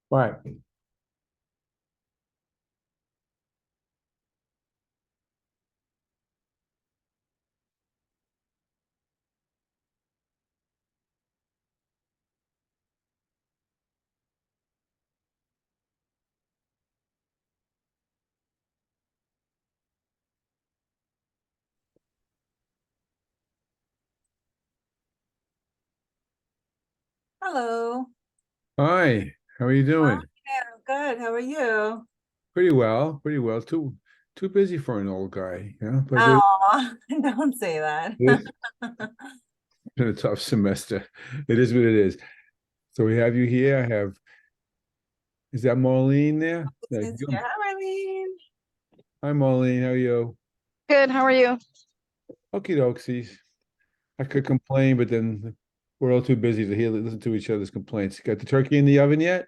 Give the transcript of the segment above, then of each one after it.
Right. Hello. Hi, how are you Hi, doing? good. How are you? Pretty well, pretty well. Too busy for an old guy, but Oh, don't say that. it's been a tough semester. It is what it is. So we have you here. Is that Marlene there? It's nice to hear. Hi, Marlene. Hi, Marlene. How are you? Good. How are you? Okie dokies. I could complain, but then we're all too busy to listen to each other's complaints. Got the turkey in the oven yet?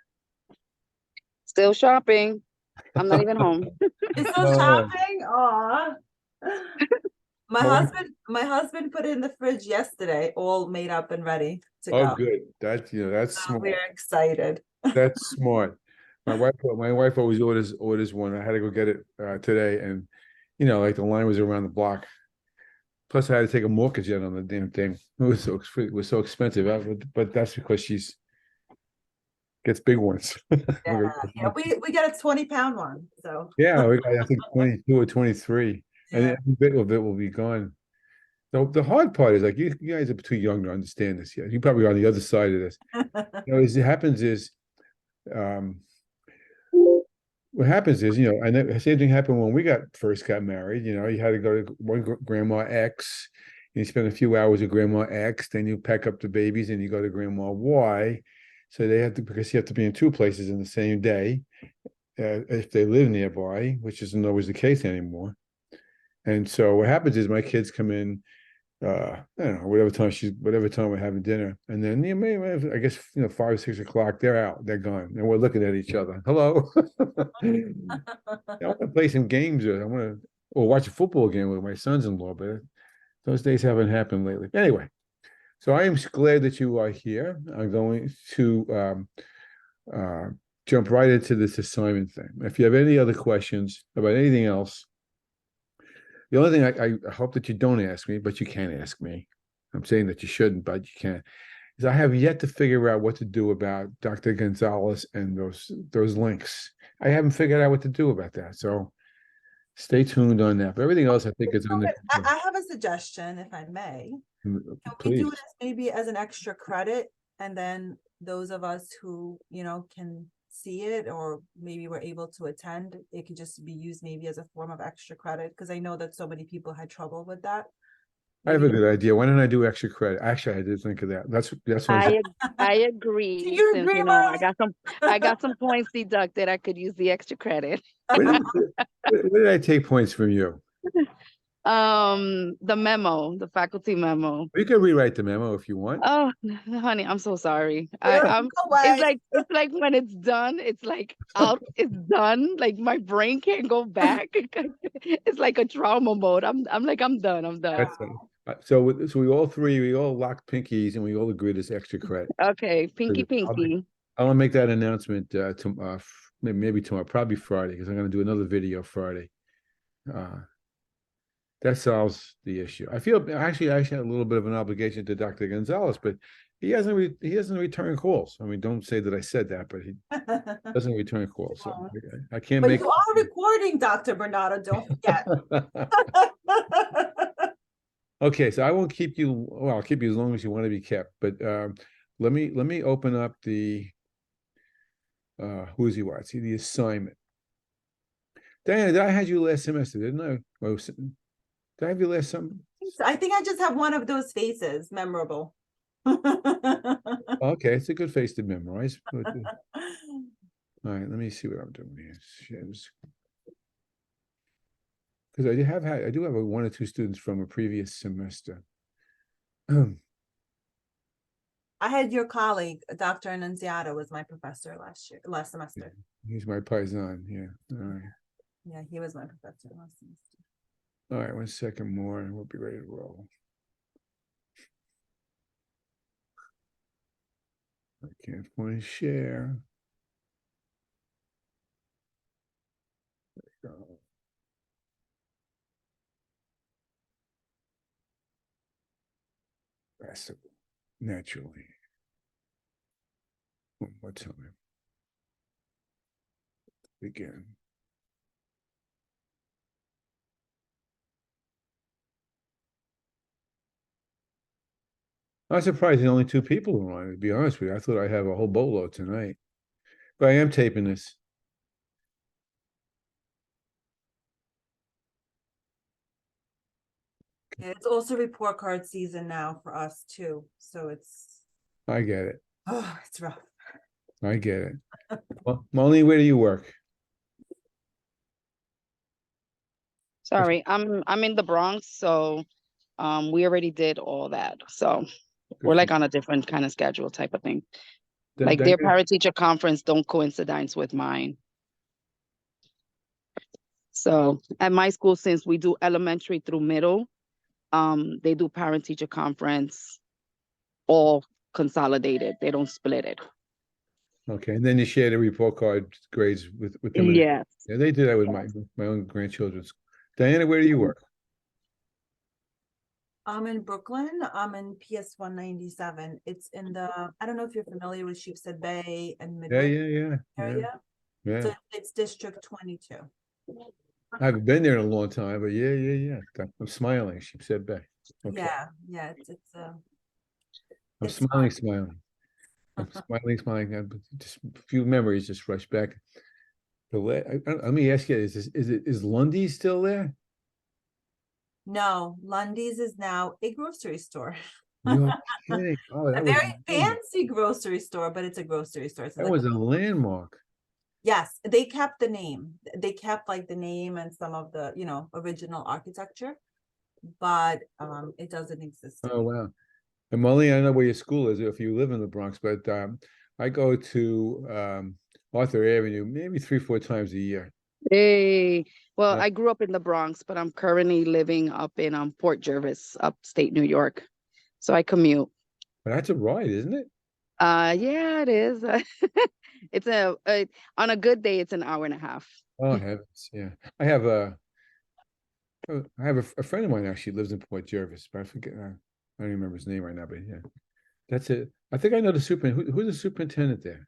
Still shopping. I'm not even home. You still Oh, shopping? Aw. My my wife. husband put it in the fridge yesterday, all made up and ready to Oh, go. good. That's So smart. we're excited. That's smart. My wife always orders one. I had to go get it today, and like the line was around the block. Plus, I had to take a mortgage out on the damn thing. It was so expensive. But that's because she's gets big ones. Yeah, yeah. We got a 20-pound one. So Yeah, we got I think 22 or 23, and yeah. every bit of it will be gone. The hard part is like you guys are too young to understand this yet. You probably are on the other side of this. As it happens is um, what happens is, and the same thing happened when we first got married. You had to go to grandma X, and you spend a few hours with grandma X, then you pack up the babies and you go to grandma Y. So they have to, because you have to be in two places in the same day, if they live nearby, which isn't always the case anymore. And so what happens is my kids come in, I don't know, whatever time we're having dinner, and then maybe, I guess 5 or 6 o'clock, they're out, they're gone, and we're looking at each other. Hello. I want to play some games, or I want to, or watch a football game with my sons-in-law, but those days haven't happened lately. Anyway, so I am glad that you are here. I'm going to uh, jump right into this assignment thing. If you have any other questions about anything else, the only thing I hope that you don't ask me, but you can ask me. I'm saying that you shouldn't, but you can. Is I have yet to figure out what to do about Dr. Gonzalez and those links. I haven't figured out what to do about that. So stay tuned on that. But everything else, I think, is under control. I have a suggestion, if I may. Can we do this Please. maybe as an extra credit? And then those of us who, can see it or maybe we're able to attend, it could just be used maybe as a form of extra credit. Because I know that so many people had trouble with that. I have a Maybe. good idea. Why don't I do extra credit? Actually, I did think of that. That's what I'm saying. I Do agree. you Since agree, I Marley? got some points deducted, I could use the extra credit. Where did I take points from you? The memo, the faculty memo. You can rewrite the memo if you want. Oh, honey, I'm so sorry. No way. It's like when it's done, it's like out, it's done. Like my brain can't go back. It's like a trauma mode. I'm like, I'm done. I'm done. That's so we all locked pinkies and we all agreed it's extra credit. Okay, pinky I'll make, pinky. I'll make that announcement maybe tomorrow, probably Friday, because I'm going to do another video Friday. Uh, that solves the issue. I feel actually had a little bit of an obligation to Dr. Gonzalez, but he doesn't return calls. I mean, don't say that I said that, but he doesn't return calls. So I can't But make. you are recording, Dr. Bernardo. Don't forget. Okay, so I won't keep you. Well, I'll keep you as long as you want to be kept. But let me open up the who is he? What? See the assignment. Diana, I had you last semester, didn't I? Did I have you last summer? I think I just have one of those faces, memorable. Okay, it's a good face to memorize. All right, let me see what I'm doing here. Because I do have one or two students from a previous semester. I had your colleague, Dr. Annunziata, was my professor last semester. He's my paisan. Yeah. All right. Yeah, he was my professor last semester. All right. 1 second more, and we'll be ready to roll. I can't find share. possible, naturally. What time? Begin. I'm surprised there's only 2 people are on, to be honest with you. I thought I'd have a whole boatload tonight. But I am taping this. Yeah, it's also report card season now for us too, so I get it. it's rough. I get it. Well, Molly, where do you work? Sorry, I'm in the Bronx, so we already did all that. So we're like on a different kind of schedule type of thing. Like their Diana? parent teacher conference don't coincide with mine. So at my school, since we do elementary through middle, they do parent teacher conference all consolidated. They don't split it. Okay, and then you share the report card grades with them. Yes. Yeah, they do that with my own grandchildren's. Diana, where do you work? I'm in Brooklyn. I'm in PS 197. It's in the, I don't know if you're familiar with Sheepshead Bay and Yeah, Midway yeah. area. Yeah. So it's District 22. I haven't been there in a long time, but yeah. I'm smiling. She said back. Okay. Yeah, I'm it's smiling, fun. smiling. I'm smiling. Just a few memories just rush back. Let me ask you: is Lundy still there? No, Lundy's is now a grocery store. You're kidding! Oh, A that was very fancy grocery store, but it's a grocery store. So that was a landmark. yes, they kept the name. They kept like the name and some of the, original architecture, but it doesn't exist Oh anymore. wow! And Molly, I don't know where your school is if you live in the Bronx, but I go to Arthur Avenue maybe 3-4 times a year. Hey, well, Yeah. I grew up in the Bronx, but I'm currently living up in Port Jervis, upstate New York. So I commute. But that's a ride, isn't it? Yeah, it is. It's on a good day, it's an hour and a half. Oh heavens, yeah. I have a friend of mine actually lives in Port Jervis, but I forget. I don't remember his name right now, but yeah, that's it. I think I know the who's the superintendent there?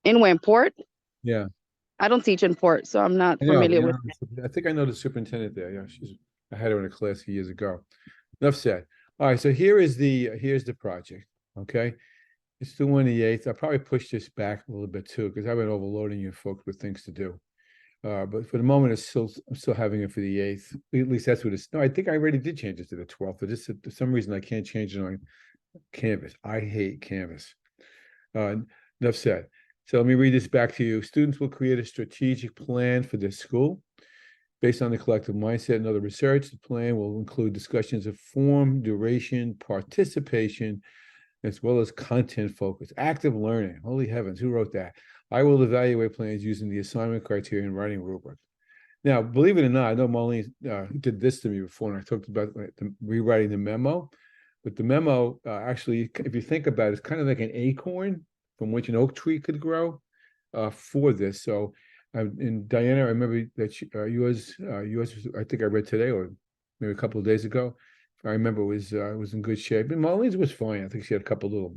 In Port? Yeah, I don't teach in Port, so I'm not I know. familiar with. I think I know the superintendent there. Yeah, I had her in a class years ago. Enough said. All right, so here's the project. Okay, it's due on the 8th. I'll probably push this back a little bit too because I've been overloading you folks with things to do. But for the moment, I'm still having it for the 8th. At least that's what it's. No, I think I already did change it to the 12th. But just for some reason I can't change it on Canvas. I hate Canvas. Enough said. So let me read this back to you. Students will create a strategic plan for their school based on the collective mindset and other research. The plan will include discussions of form, duration, participation, as well as content focus. Active learning. Holy heavens, who wrote that? I will evaluate plans using the assignment criteria and writing rubric. Now, believe it or not, I know Marlene did this to me before, and I talked about rewriting the memo. But the memo, actually, if you think about it, it's kind of like an acorn from which an oak tree could grow for this. So, and Diana, I remember that yours, I think I read today or maybe a couple of days ago. I remember was in good shape. And Marlene's was fine. I think she had a couple little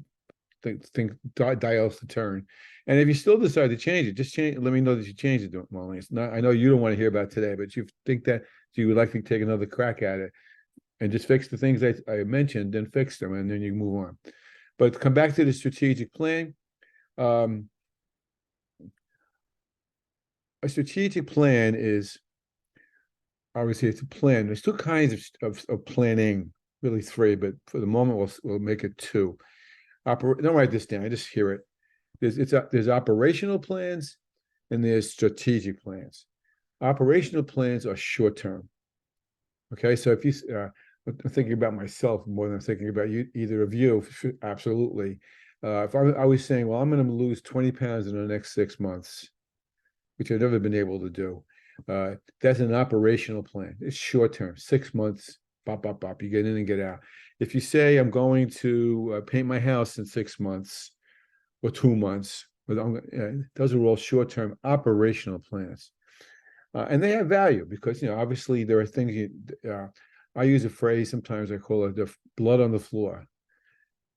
dials to turn. And if you still decide to change it, just change. Let me know that you changed it, Marlene. It's not. I know you don't want to hear about it today, but you think that you would like to take another crack at it and just fix the things I mentioned, then fix them, and then you move on. But come back to the strategic plan. A strategic plan is obviously it's a plan. There's 2 kinds of planning, really 3, but for the moment we'll make it 2. Don't write this down. I just hear it. There's operational plans and there's strategic plans. Operational plans are short term. Okay, so if you I'm thinking about myself more than I'm thinking about you, either of you, absolutely. If I was saying, well, I'm going to lose 20 pounds in the next 6 months, which I've never been able to do. That's an operational plan. It's short term, 6 months, bop, bop, bop. You get in and get out. If you say I'm going to paint my house in 6 months or 2 months, but those are all short term operational plans. And they have value because, obviously there are things I use a phrase, sometimes I call it the blood on the floor.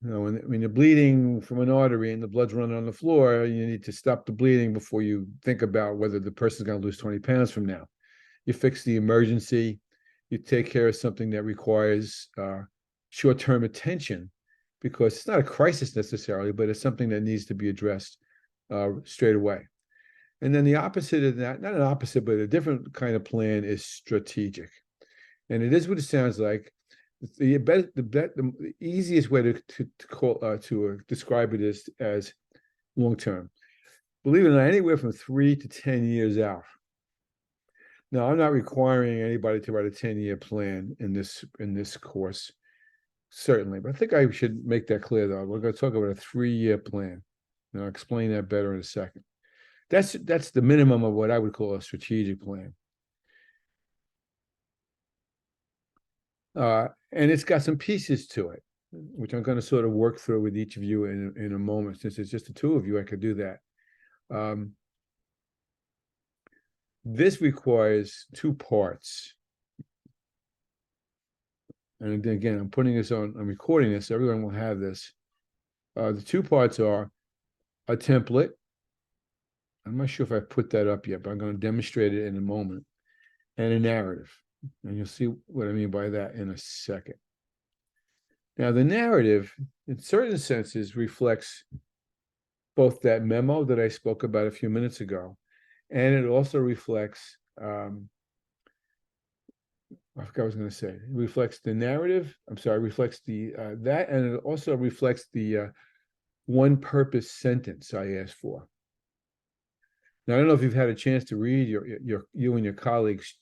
You know, when you're bleeding from an artery and the blood's running on the floor, you need to stop the bleeding before you think about whether the person's going to lose 20 pounds from now. You fix the emergency, you take care of something that requires short-term attention, because it's not a crisis necessarily, but it's something that needs to be addressed straight away. And then the opposite of that, not an opposite, but a different kind of plan is strategic. And it is what it sounds like. The easiest way to describe it is as long-term. Believe it or not, anywhere from 3 to 10 years out. Now, I'm not requiring anybody to write a 10-year plan in this course, certainly, but I think I should make that clear, though. We're going to talk about a 3-year plan, and I'll explain that better in a second. That's the minimum of what I would call a strategic plan. And it's got some pieces to it, which I'm going to sort of work through with each of you in a moment. Since it's just the two of you, I could do that. This requires 2 parts. And again, I'm recording this, so everyone will have this. The 2 parts are a template. I'm not sure if I put that up yet, but I'm going to demonstrate it in a moment. And a narrative. And you'll see what I mean by that in a second. Now, the narrative, in certain senses, reflects both that memo that I spoke about a few minutes ago, and it also reflects, I forgot what I was going to say. It reflects the narrative. I'm sorry, reflects the that, and it also reflects the one purpose sentence I asked for. Now, I don't know if you've had a chance to read you and your colleagues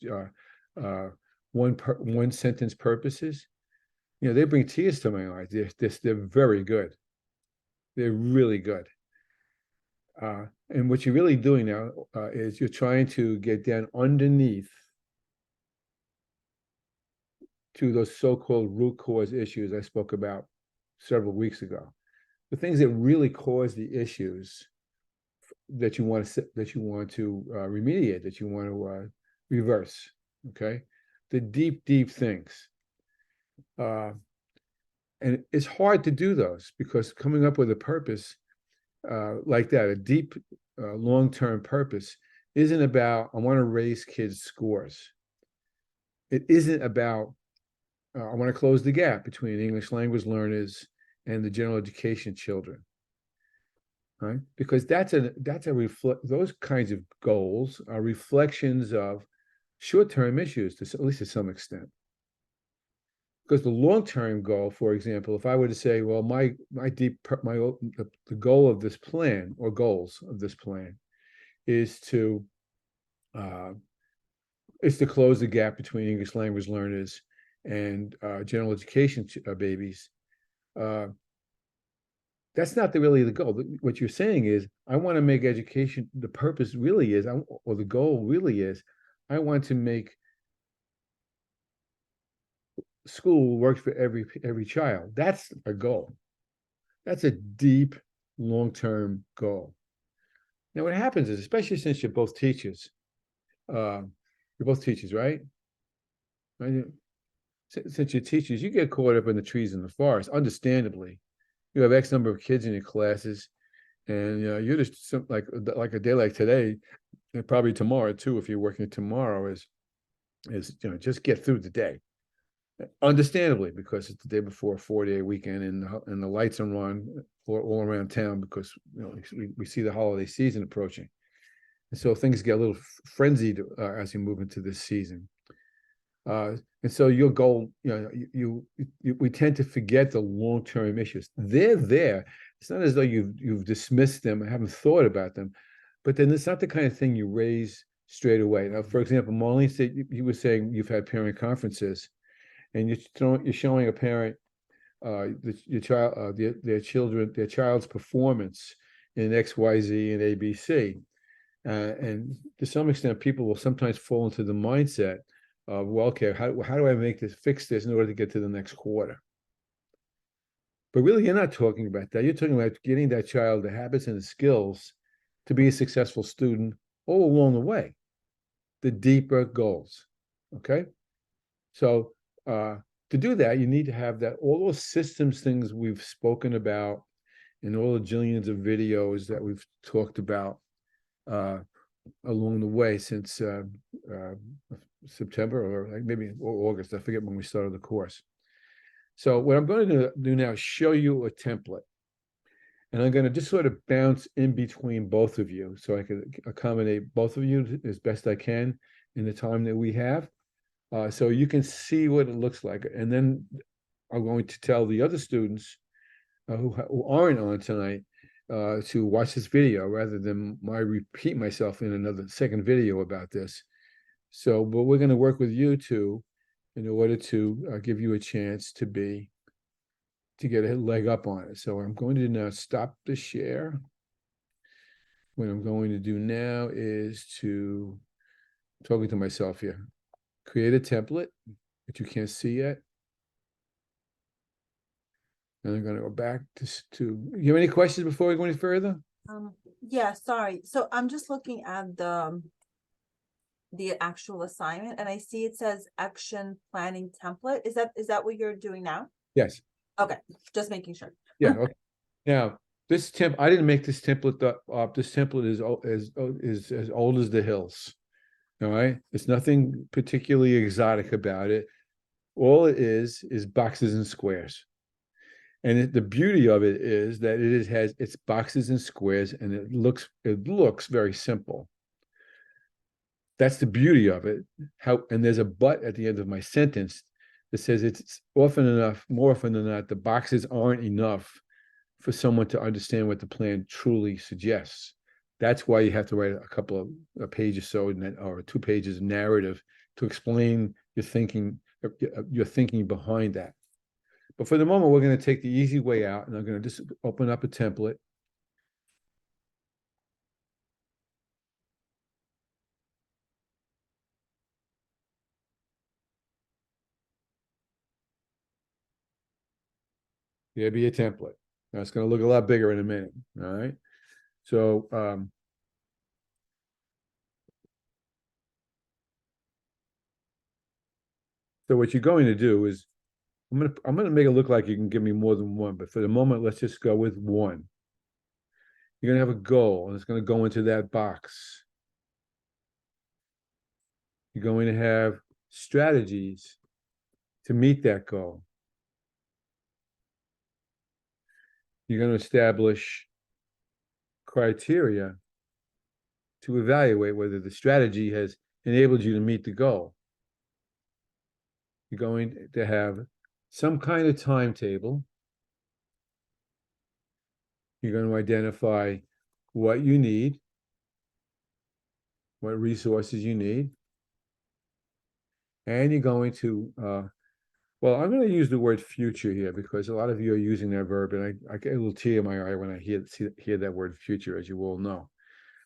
one sentence purposes. You know, they bring tears to my eyes. They're very good. They're really good. And what you're really doing now is you're trying to get down underneath to those so-called root cause issues I spoke about several weeks ago. The things that really cause the issues that you want to remediate, that you want to reverse. Okay, the deep things. And it's hard to do those, because coming up with a purpose like that, a deep long-term purpose, isn't about, I want to raise kids' scores. It isn't about, I want to close the gap between English language learners and the general education children. Right? Because those kinds of goals are reflections of short-term issues, at least to some extent. Because the long-term goal, for example, if I were to say, well, the goal of this plan, or goals of this plan, is to close the gap between English language learners and general education babies. That's not really the goal. What you're saying is, I want to make education, the purpose really is, or the goal really is, I want to make school works for every child. That's a goal. That's a deep, long-term goal. Now, what happens is, especially since you're both teachers, right? Since you're teachers, you get caught up in the trees in the forest, understandably. You have X number of kids in your classes, and you're just like a day like today, and probably tomorrow too, if you're working tomorrow, is just get through the day. Understandably, because it's the day before a 4-day weekend, and the lights are on all around town, because we see the holiday season approaching, and so things get a little frenzied as you move into this season. And so your goal, we tend to forget the long-term issues. They're there. It's not as though you've dismissed them and haven't thought about them, but then it's not the kind of thing you raise straight away. Now, for example, Marlene said, you were saying you've had parent conferences, and you're showing a parent their child's performance in X, Y, Z, and ABC, and to some extent, people will sometimes fall into the mindset of, well, okay, how do I fix this in order to get to the next quarter? But really, you're not talking about that. You're talking about getting that child the habits and the skills to be a successful student all along the way, the deeper goals. Okay, so to do that, you need to have that, all those systems things we've spoken about and all the jillions of videos that we've talked about along the way since September or like maybe August. I forget when we started the course. So what I'm going to do now is show you a template. And I'm going to just sort of bounce in between both of you so I can accommodate both of you as best I can in the time that we have. So you can see what it looks like. And then I'm going to tell the other students who aren't on tonight to watch this video rather than I repeat myself in another second video about this. So, but we're going to work with you two in order to give you a chance to get a leg up on it. So I'm going to now stop the share. What I'm going to do now is talking to myself here, create a template that you can't see yet. And I'm going to go back you have any questions before we go any further? Yeah, sorry. So I'm just looking at the actual assignment and I see it says action planning template. Is that what you're doing now? Yes. Okay, just making sure. Yeah. Okay. Now, I didn't make this template up. This template is as old as the hills. All right. There's nothing particularly exotic about it. All it is boxes and squares. And the beauty of it is that has its boxes and squares, and it looks very simple. That's the beauty of it. And there's a but at the end of my sentence that says it's more often than not, the boxes aren't enough for someone to understand what the plan truly suggests. That's why you have to write a couple of pages or 2 pages of narrative to explain your thinking behind that. But for the moment, we're going to take the easy way out, and I'm going to just open up a template. There'll be a template. Now it's going to look a lot bigger in a minute. All right. So so what you're going to do is I'm going to make it look like you can give me more than one, but for the moment, let's just go with one. You're going to have a goal, and it's going to go into that box. You're going to have strategies to meet that goal. You're going to establish criteria to evaluate whether the strategy has enabled you to meet the goal. You're going to have some kind of timetable. You're going to identify what you need, what resources you need, and you're going to, well, I'm going to use the word future here because a lot of you are using that verb, and I get a little tear in my eye when I hear that word future, as you all know.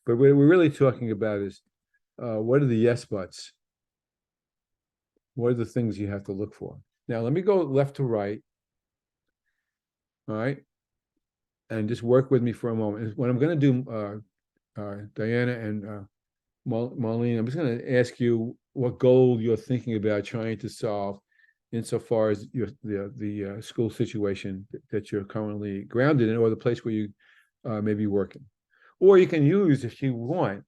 But what we're really talking about is what are the yes buts? What are the things you have to look for? Now, let me go left to right. All right. And just work with me for a moment. What I'm going to do, Diana and Marlene, I'm just going to ask you what goal you're thinking about trying to solve insofar as the school situation that you're currently grounded in, or the place where you may be working. Or you can use, if you want,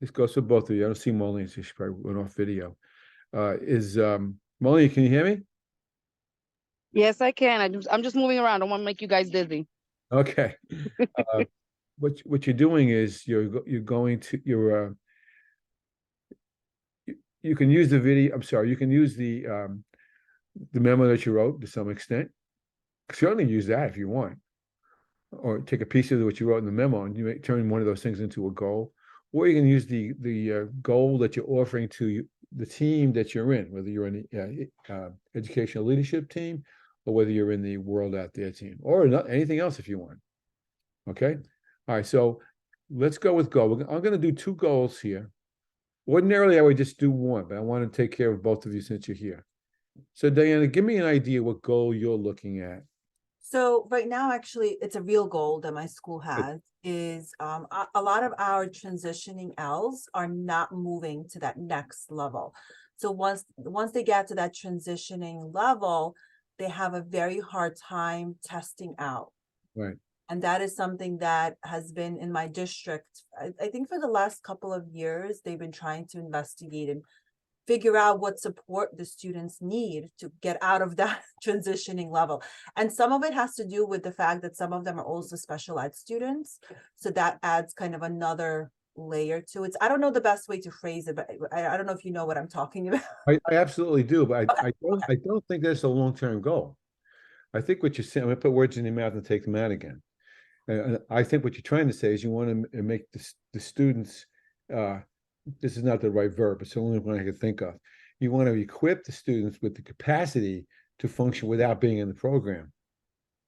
this goes for both of you. I don't see Marlene, so she probably went off video. Marlene, can you hear me? Yes, I can. I'm just moving around. I don't want to make you guys dizzy. Okay. What you're doing is you can use the video. I'm sorry, you can use the memo that you wrote to some extent. Certainly use that if you want, or take a piece of what you wrote in the memo and you may turn one of those things into a goal. Or you can use the goal that you're offering to the team that you're in, whether you're in the educational leadership team or whether you're in the World Out There team, or anything else if you want. Okay. All right. So let's go with goal. I'm going to do 2 goals here. Ordinarily, I would just do one, but I want to take care of both of you since you're here. So Diana, give me an idea what goal you're looking at. So right now, actually, it's a real goal that my school has is a lot of our transitioning Ls are not moving to that next level. So once they get to that transitioning level, they have a very hard time testing out. Right. And that is something that has been in my district. I think for the last couple of years, they've been trying to investigate and figure out what support the students need to get out of that transitioning level. And some of it has to do with the fact that some of them are also special ed students. So that adds kind of another layer to it. I don't know the best way to phrase it, but I don't know if you know what I'm talking about. I absolutely do, but Okay, I don't think that's a long-term goal. I think what you're saying, I'm gonna put words in your mouth and take them out again. I think what you're trying to say is you want to make the students, this is not the right verb, it's the only one I can think of. You want to equip the students with the capacity to function without being in the program.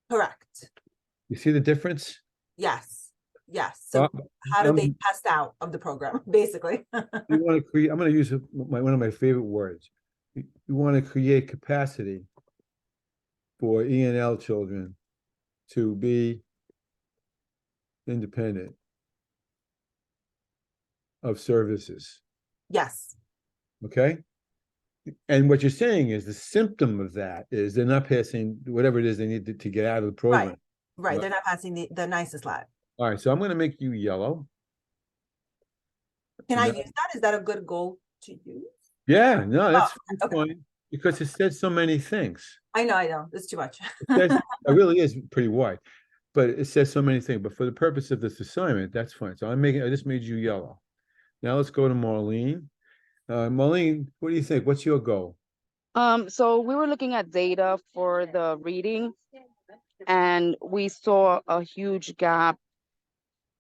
Correct. You see the difference? Yes. Yes. So how do they Um, test out of the program, basically? You want to create, I'm going to use one of my favorite words. You want to create capacity for E&L children to be independent of services. Yes. Okay. And what you're saying is the symptom of that is they're not passing whatever it is they need to get out of the program. Right. Right. They're not passing the nicest lab. All right. So I'm going to make you yellow. Can I No. use that? Is that a good goal to use? Yeah. No, that's okay. fine because it says so many things. I know. It's too much. It really is pretty wide, but it says so many things. But for the purpose of this assignment, that's fine. So I just made you yellow. Now let's go to Marlene. Marlene, what do you think? What's your goal? So we were looking at data for the reading, and we saw a huge gap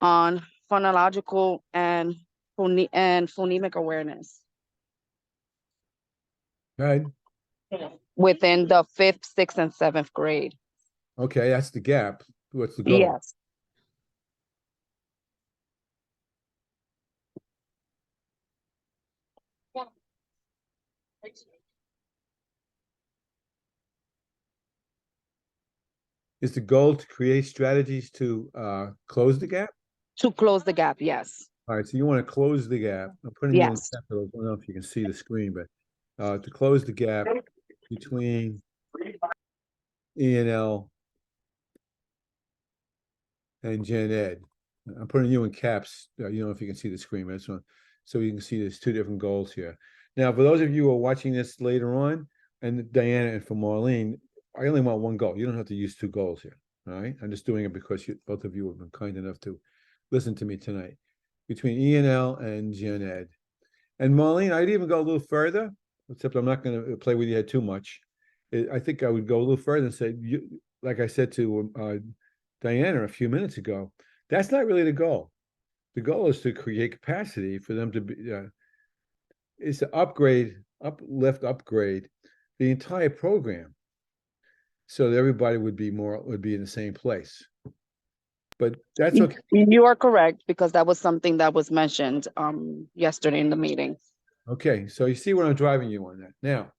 on phonological and phonemic awareness Right. within the 5th, 6th, and 7th grade. Okay, that's the gap. What's the goal? Yes. Is the goal to create strategies to close the gap? To close the gap, yes. All right, so you want to close the gap. I'm putting you in Yes. capitals. I don't know if you can see the screen, but to close the gap between E&L and Gen Ed. I'm putting you in caps. You don't know if you can see the screen, but so you can see there's two different goals here. Now, for those of you who are watching this later on, and Diana and for Marlene, I only want one goal. You don't have to use two goals here. All right. I'm just doing it because both of you have been kind enough to listen to me tonight. Between E&L and Gen Ed. And Marlene, I'd even go a little further, except I'm not going to play with your head too much. I think I would go a little further and say, like I said to Diana a few minutes ago, that's not really the goal. The goal is to create capacity for them to be, is to upgrade the entire program so that everybody would be in the same place. But that's okay. You are correct, because that was something that was mentioned yesterday in the meeting. Okay, so you see what I'm driving you on that. Now,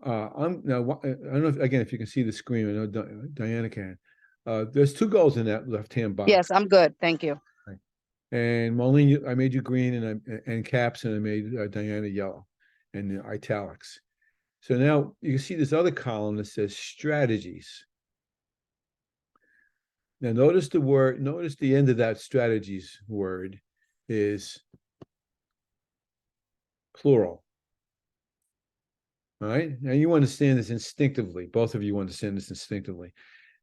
I don't know if you can see the screen. I know Diana can. There's two goals in that left-hand box. Yes, I'm good. Thank you. Right. And Marlene, I made you green and caps, and I made Diana yellow and italics. So now you can see this other column that says strategies. Now notice the end of that strategies word is plural. All right. Now you understand this instinctively. Both of you understand this instinctively.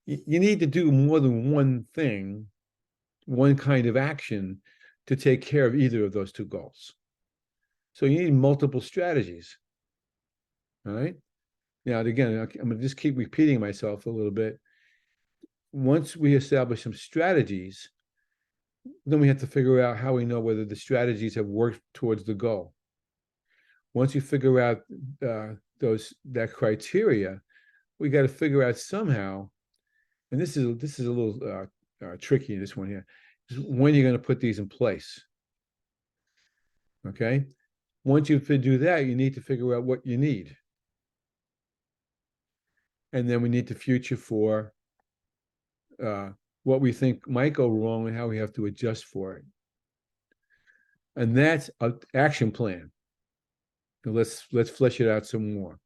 You need to do more than one thing, one kind of action to take care of either of those two goals. So you need multiple strategies. All right. Now, again, I'm going to just keep repeating myself a little bit. Once we establish some strategies, then we have to figure out how we know whether the strategies have worked towards the goal. Once you figure out that criteria, we got to figure out somehow, and this is a little tricky, this one here, is when you're going to put these in place. Okay. Once you do that, you need to figure out what you need. And then we need to future for what we think might go wrong and how we have to adjust for it. And that's an action plan. Let's flesh it out some more.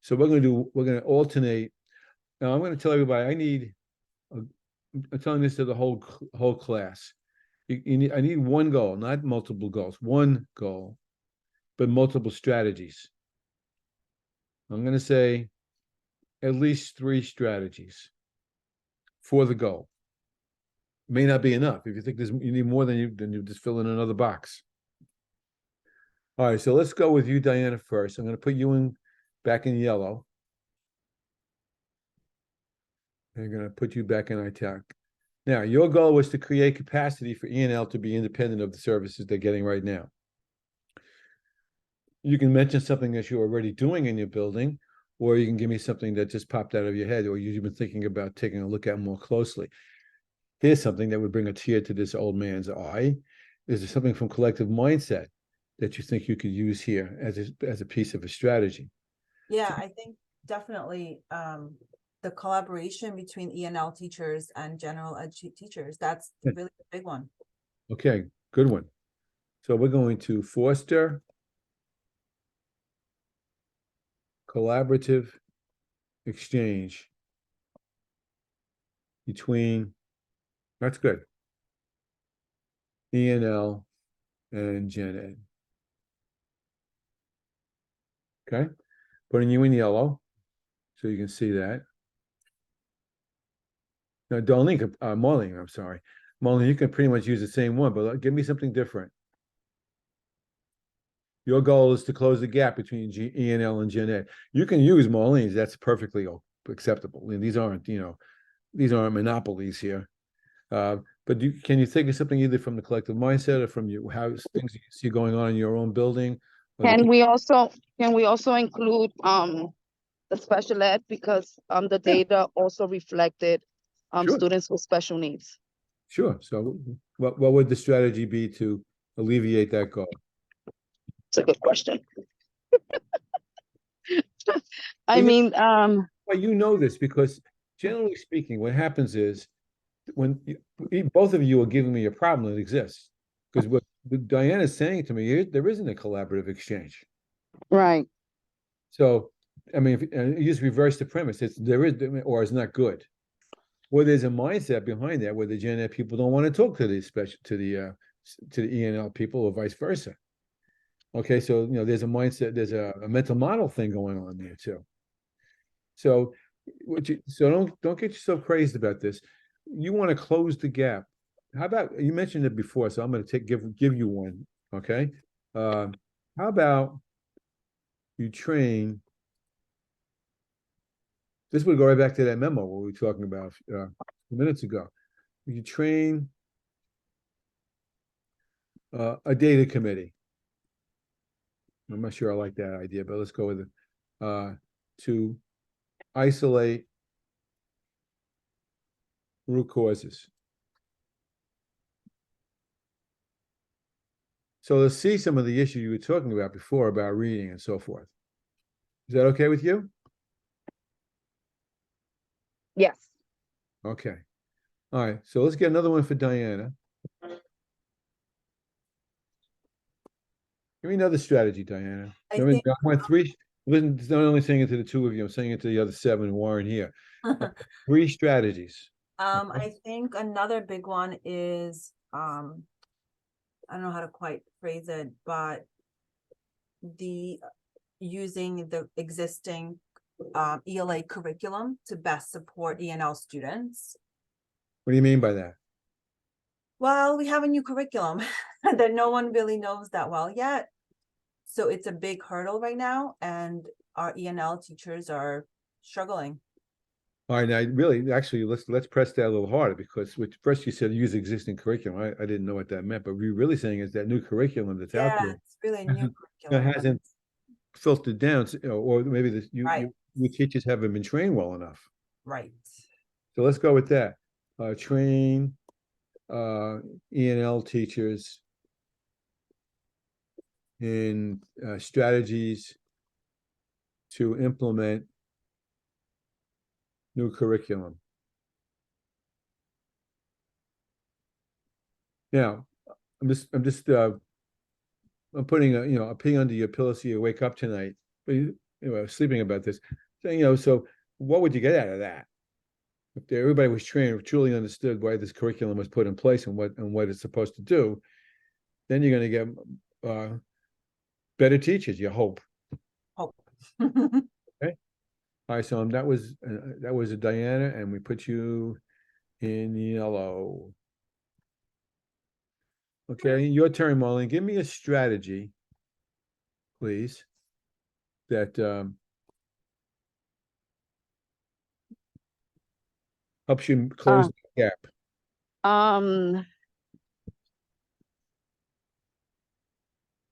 So we're gonna alternate. Now I'm gonna tell everybody I'm telling this to the whole class. I need one goal, not multiple goals, one goal, but multiple strategies. I'm gonna say at least 3 strategies for the goal. May not be enough. If you think you need more, then you just fill in another box. All right, so let's go with you, Diana, first. I'm going to put you back in yellow. I'm going to put you back in italic. Now, your goal was to create capacity for E&L to be independent of the services they're getting right now. You can mention something that you're already doing in your building, or you can give me something that just popped out of your head, or you've been thinking about taking a look at more closely. Here's something that would bring a tear to this old man's eye. Is there something from collective mindset that you think you could use here as a piece of a strategy? Yeah, I think definitely the collaboration between E&L teachers and general ed teachers, that's really a big one. Okay, good one. So we're going to foster collaborative exchange between, that's good, E&L and Gen Ed. Okay, putting you in yellow so you can see that. Now, Darlene, Marlene, I'm sorry. Marlene, you can pretty much use the same one, but give me something different. Your goal is to close the gap between E&L and Gen Ed. You can use Marlene's, that's perfectly acceptable. I mean, these aren't monopolies here. But can you think of something either from the collective mindset or from how things you see going on in your own building? Can we also include the special ed, because the data also reflected Sure. students with special needs? Sure. So what would the strategy be to alleviate that goal? It's a good question. I mean, well, you know this because generally speaking, what happens is when both of you are giving me a problem that exists, because what Diana is saying to me, there isn't a collaborative exchange. right. So, I mean, if you just reverse the premise, there is, or it's not good. Well, there's a mindset behind that where the Gen Ed people don't want to talk to the E&L people or vice versa. Okay, so there's a mindset, there's a mental model thing going on there too. So, don't get yourself crazed about this. You want to close the gap. How about, you mentioned it before, so I'm going to give you one. Okay, how about you train? This would go right back to that memo what we were talking about a few minutes ago. You train a data committee. I'm not sure I like that idea, but let's go with it. To isolate root causes. So let's see some of the issues you were talking about before about reading and so forth. Is that okay with you? Yes. Okay. All right. So let's get another one for Diana. Give me another strategy, Diana. I think I want 3. Listen, it's not only saying it to the 2 of you, I'm saying it to the other 7 who aren't here. 3 strategies. I think another big one is I don't know how to quite phrase it, but using the existing ELA curriculum to best support E&L students. What do you mean by that? Well, we have a new curriculum that no one really knows that well yet. So it's a big hurdle right now, and our E&L teachers are struggling. All right, now really, actually, let's press that a little harder because first you said use existing curriculum. I didn't know what that meant, but we're really saying is that new curriculum that's out there. It's really a new curriculum. Hasn't filtered down, or maybe Right. you teachers haven't been trained well enough. Right. So let's go with that. Train E&L teachers in strategies to implement new curriculum. Now, I'm just I'm putting a pea under your pillow so you wake up tonight. But I was sleeping about this. So, so what would you get out of that? If everybody was trained, truly understood why this curriculum was put in place and what it's supposed to do, then you're going to get better teachers, you hope. Hope. Okay. All right, so that was a Diana, and we put you in yellow. Okay, your turn, Marlene. Give me a strategy, please, that helps you close the gap.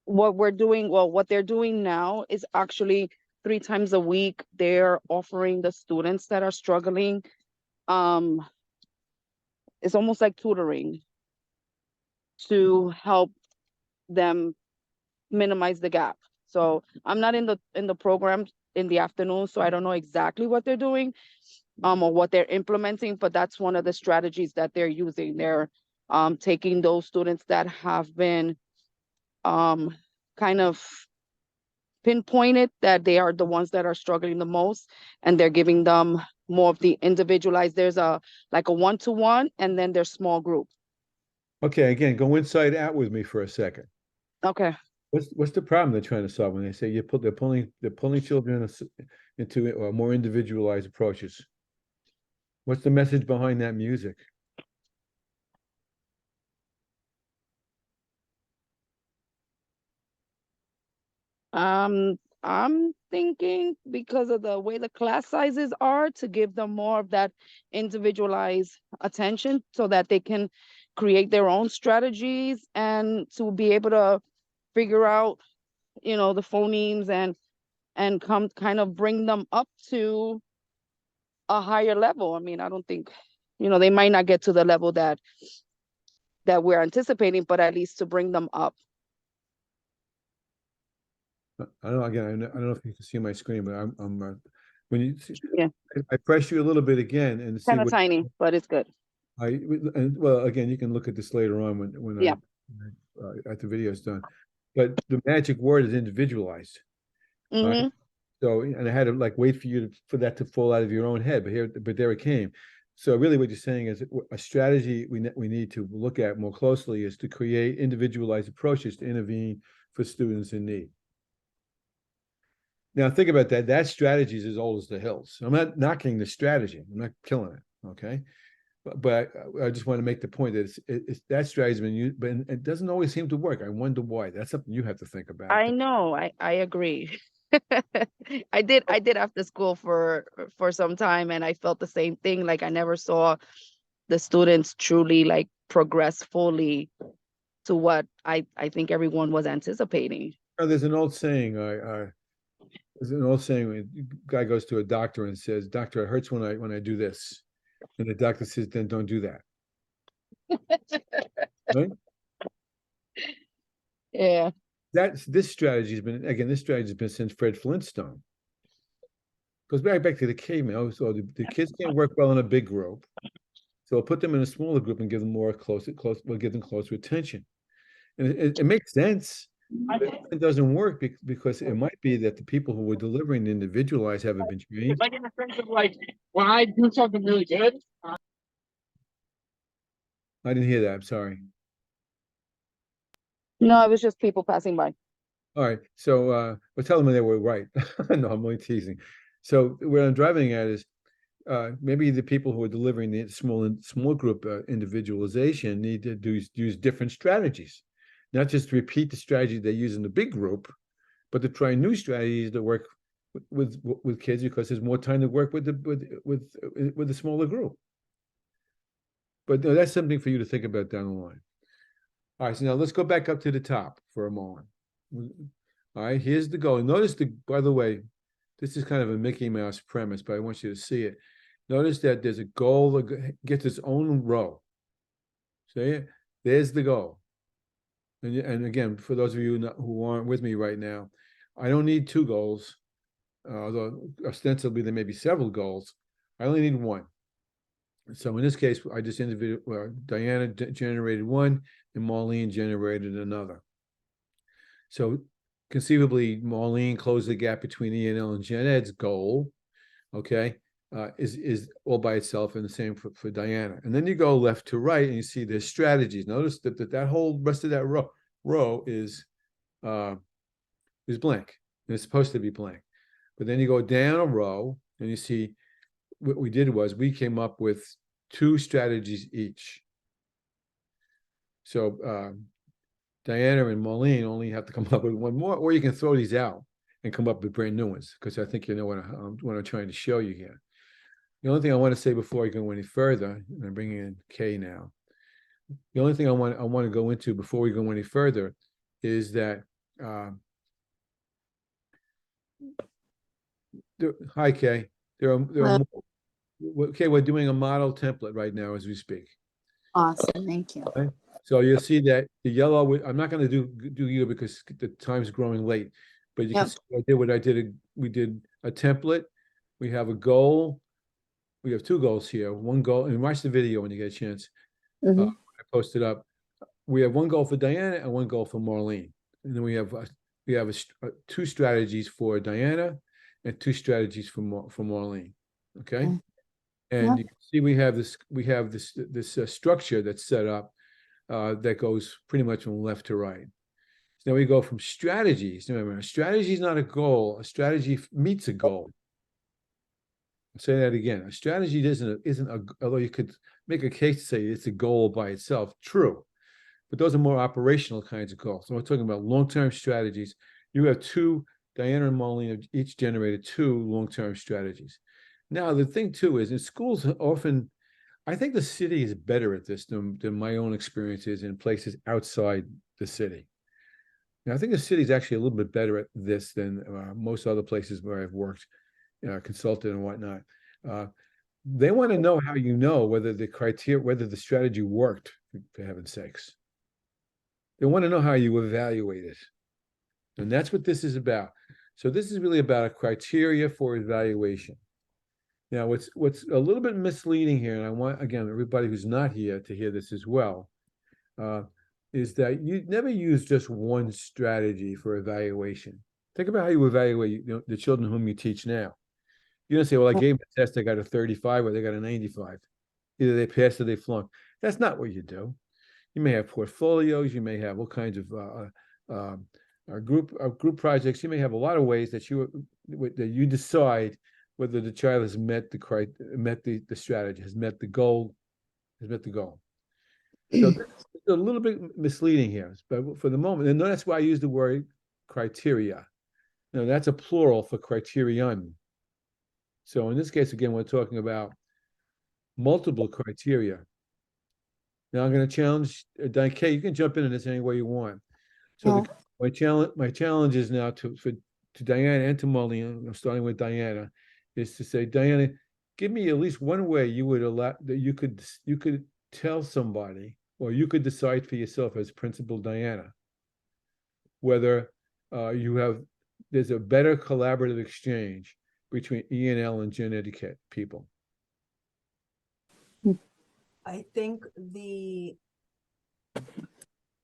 What they're doing now is actually 3 times a week, they're offering the students that are struggling. It's almost like tutoring to help them minimize the gap. So I'm not in the program in the afternoon, so I don't know exactly what they're doing, or what they're implementing, but that's one of the strategies that they're using. They're taking those students that have been kind of pinpointed that they are the ones that are struggling the most, and they're giving them more of the individualized. There's like a one-to-one, and then there's small group. Okay, again, go inside out with me for a second. Okay. What's the problem they're trying to solve when they say they're pulling children into more individualized approaches? What's the message behind that music? I'm thinking because of the way the class sizes are, to give them more of that individualized attention so that they can create their own strategies and to be able to figure out, the phonemes and come kind of bring them up to a higher level. I mean, I don't think, they might not get to the level that we're anticipating, but at least to bring them up. I don't know. Again, I don't know if you can see my screen, but I'm when you see, Yeah. I press you a little bit again and see Kind of what tiny, but it's good. well, again, you can look at this later on when Yeah. after the video's done. But the magic word is individualized. Mm-hmm. So, and I had to like wait for that to fall out of your own head, but there it came. So really what you're saying is a strategy we need to look at more closely is to create individualized approaches to intervene for students in need. Now think about that. That strategy is as old as the hills. I'm not knocking the strategy. I'm not killing it. Okay. But I just want to make the point that it's that strategy has been used, but it doesn't always seem to work. I wonder why. That's something you have to think about. I know. I agree. I did after school for some time, and I felt the same thing. Like I never saw the students truly like progress fully to what I think everyone was anticipating. There's an old saying. There's an old saying. A guy goes to a doctor and says, "Doctor, it hurts when I do this," and the doctor says, "Then don't do that." Right? Yeah. This strategy has been since Fred Flintstone. Goes back to the caveman. So the kids can't work well in a big group, so we'll put them in a smaller group and give them we'll give them closer attention, and it makes sense. It doesn't work because it might be that the people who were delivering the individualized haven't been trained. Like in the sense of like when I do something really good. I didn't hear that. I'm sorry. No, it was just people passing by. All right. So we're telling them they were right. No, I'm only teasing. So what I'm driving at is maybe the people who are delivering the small group individualization need to use different strategies, not just repeat the strategy they use in the big group, but to try new strategies that work with kids because there's more time to work with the smaller group. But no, that's something for you to think about down the line. All right, so now let's go back up to the top for a moment. All right, here's the goal. Notice by the way, this is kind of a Mickey Mouse premise, but I want you to see it. Notice that there's a goal that gets its own row. See it? There's the goal. And again, for those of you who aren't with me right now, I don't need 2 goals, although ostensibly there may be several goals. I only need 1. So in this case, I just Diana generated 1 and Marlene generated another. So conceivably, Marlene closed the gap between ENL and Gen Ed's goal, okay, is all by itself, and the same for Diana. And then you go left to right and you see there's strategies. Notice that whole rest of that row is blank. And it's supposed to be blank. But then you go down a row and you see what we did was we came up with 2 strategies each. So Diana and Marlene only have to come up with 1 more, or you can throw these out and come up with brand new ones, because I think you know what I'm trying to show you here. The only thing I want to say before I go any further, and I'm bringing in Kay now. The only thing I want to go into before we go any further is that hi Kay, there are okay, we're doing a model template right now as we speak. Awesome, thank you. Okay? So you'll see that the yellow, I'm not going to do you because the time's growing late, but you can Yep. see what I did. We did a template. We have a goal. We have 2 goals here. 1 goal, and watch the video when you get a chance. Mhm. I posted up. We have 1 goal for Diana and 1 goal for Marlene, and then we have 2 strategies for Diana and 2 strategies for Marlene. Okay, Mm. and Yep. you can see we have this structure that's set up that goes pretty much from left to right. So now we go from strategies. Remember, a strategy is not a goal. A strategy meets a goal. I'll say that again. A strategy isn't a, although you could make a case to say it's a goal by itself. True, but those are more operational kinds of goals. So we're talking about long-term strategies. You have 2. Diana and Marlene have each generated 2 long-term strategies. Now, the thing too is in schools often, I think the city is better at this than my own experiences in places outside the city. Now, I think the city is actually a little bit better at this than most other places where I've worked, consulted and whatnot. They want to know how you know whether the strategy worked, for heaven's sakes. They want to know how you evaluate it. And that's what this is about. So this is really about a criteria for evaluation. Now, what's a little bit misleading here, and I want, again, everybody who's not here to hear this as well, is that you never use just 1 strategy for evaluation. Think about how you evaluate the children whom you teach now. You don't say, well, I gave them a test, they got a 35 or they got a 95. Either they passed or they flunked. That's not what you do. You may have portfolios, you may have all kinds of group projects. You may have a lot of ways that you decide whether the child has met the strategy, has met the goal. So it's a little bit misleading here, but for the moment, and that's why I use the word criteria. Now that's a plural for criterion. So in this case, again, we're talking about multiple criteria. Now I'm going to challenge Diane Kay. You can jump into this any way you want. So my challenge is now to Diana and to Marlene. I'm starting with Diana, is to say, Diana, give me at least 1 way you would allow that you could tell somebody, or you could decide for yourself as Principal Diana, whether there's a better collaborative exchange between ENL and Gen Ed people. I think the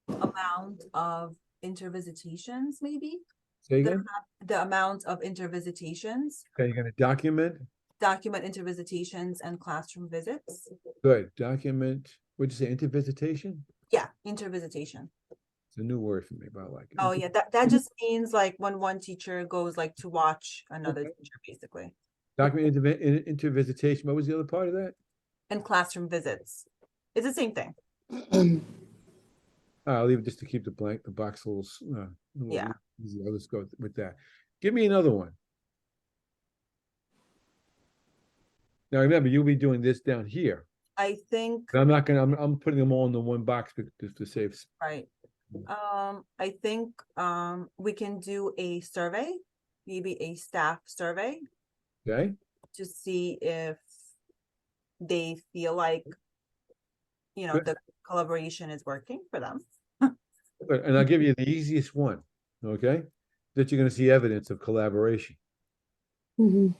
amount of intervisitations, maybe Say again? the amount of intervisitations, Okay, you're going to document? document intervisitations and classroom visits. Good. Document, what'd you say, intervisitation? Yeah, intervisitation. It's a new word for me, but I like it. Oh yeah, that just means like when 1 teacher goes like to watch another teacher, basically. Document intervisitation. What was the other part of that? And classroom visits. It's the same thing. I'll leave it just to keep the box a little Yeah. easy. I'll just go with that. Give me another one. Now remember, you'll be doing this down here. I think, I'm not gonna. I'm putting them all in the 1 box to save. right. I think we can do a survey, maybe a staff survey, Okay. to see if they feel like, Good. the collaboration is working for them. Good. And I'll give you the easiest one. Okay, that you're going to see evidence of collaboration. Mhm.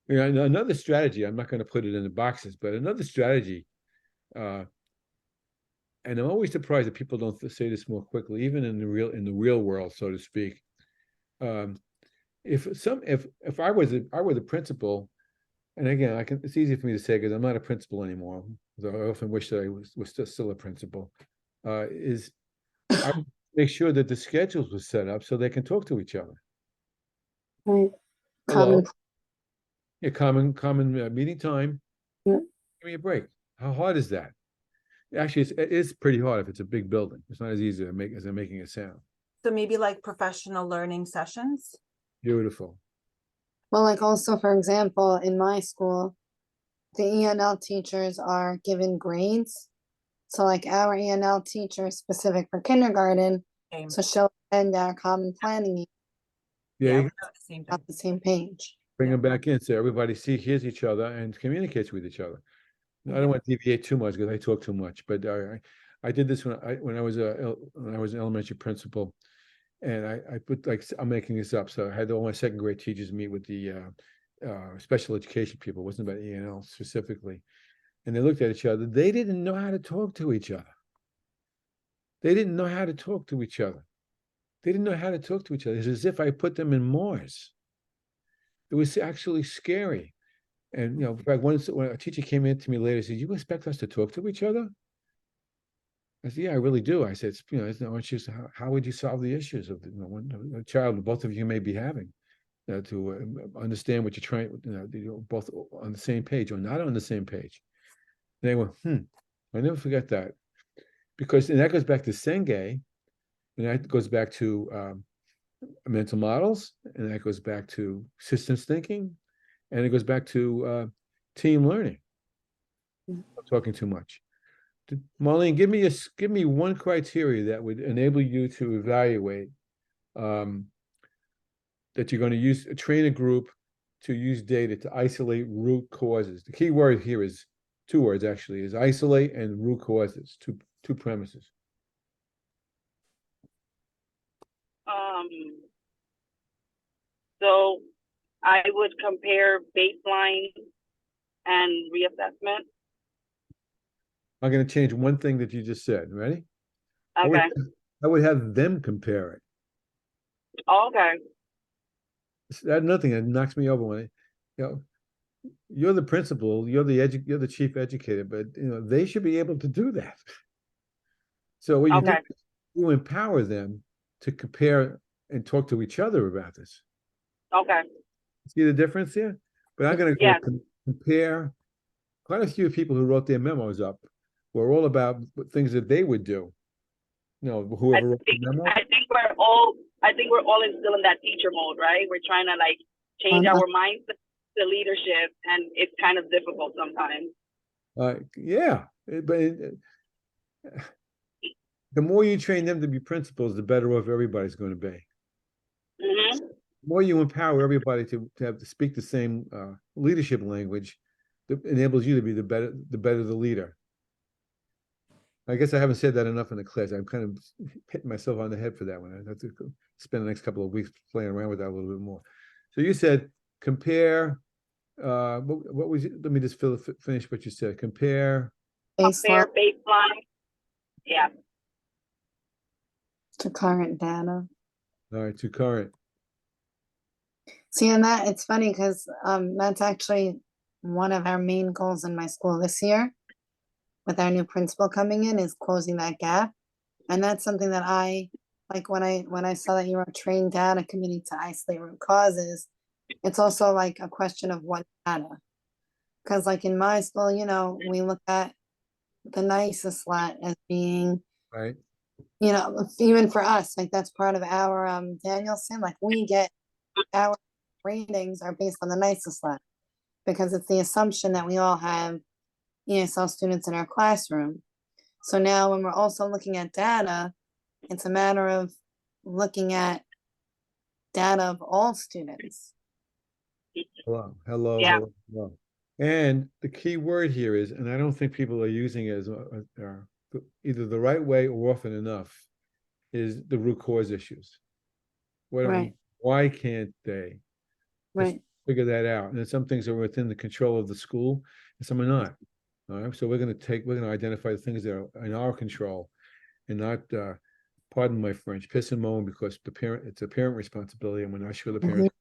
Another strategy. I'm not going to put it in the boxes, but another strategy and I'm always surprised that people don't say this more quickly, even in the real world, so to speak. If I were the principal, and again, it's easy for me to say because I'm not a principal anymore, though I often wish that I was still a principal, is I would make sure that the schedules were set up so they can talk to each other. Right. Hello, Common, yeah, common meeting time. Yeah. Give me a break. How hard is that? Actually, it is pretty hard if it's a big building. It's not as easy to make as I'm making it sound. So maybe like professional learning sessions. Beautiful. well, like also, for example, in my school, the ENL teachers are given grades. So like our ENL teacher is specific for kindergarten, Same. so she'll attend our common planning meeting Yeah, Yeah, you we have the same thing. on the same page. bring Yeah. them back in so everybody hears each other and communicates with each other. I don't want to deviate too much because I talk too much, but I did this when I was an elementary principal, and I put, like, I'm making this up, so I had all my second grade teachers meet with the special education people. It wasn't about ENL specifically, and they looked at each other. They didn't know how to talk to each other. They didn't know how to talk to each other. They didn't know how to talk to each other. It's as if I put them in Mars. It was actually scary. And, in fact, when a teacher came in to me later, said, "You expect us to talk to each other?" I said, "Yeah, I really do." I said, it's just how would you solve the issues of a child both of you may be having, to understand what you're trying, both on the same page or not on the same page. And they went, I never forget that, because and that goes back to Senge, and that goes back to mental models, and that goes back to systems thinking, and it goes back to team learning. I'm talking too much. Marlene, give me one criteria that would enable you to evaluate that you're going to train a group to use data to isolate root causes. The key word here is two words, actually, is isolate and root causes, two premises. So I would compare baseline and reassessment. I'm going to change one thing that you just said. Ready? Okay. I would have them compare it. Okay. That nothing that knocks me over when you're the principal, you're the chief educator, but they should be able to do that. So what you do, you empower them to compare and talk to each other about this. Okay. See the difference here? But I'm going to compare. Quite a few people who wrote their memos up were all about things that they would do. Whoever wrote the memo. I think we're all still in that teacher mode, right? We're trying to change our mindset to leadership, and it's kind of difficult sometimes. Yeah, but the more you train them to be principals, the better off everybody's going to be. Mm-hmm. The more you empower everybody to have to speak the same leadership language, that enables you to be the better the leader. I guess I haven't said that enough in the class. I'm kind of hitting myself on the head for that one. I have to spend the next couple of weeks playing around with that a little bit more. So you said compare. What was it? Let me just finish what you said. Compare baseline. Yeah. To current data. All right, to current. See, and that it's funny because that's actually one of our main goals in my school this year, with our new principal coming in, is closing that gap. And that's something that I like when I saw that you were a trained data committee to isolate root causes. It's also like a question of what data, because like in my school, we look at the NISA as being right. Even for us, like that's part of our Danielson. Like we get our ratings are based on the NISA because it's the assumption that we all have ESL students in our classroom. So now when we're also looking at data, it's a matter of looking at data of all students. Hello. And the key word here is, and I don't think people are using it as either the right way or often enough, is the root cause issues. Why can't they figure that out? And some things are within the control of the school and some are not. All right, so we're gonna identify the things that are in our control and not, pardon my French, piss and moan because it's a parent responsibility and we're not sure the parents.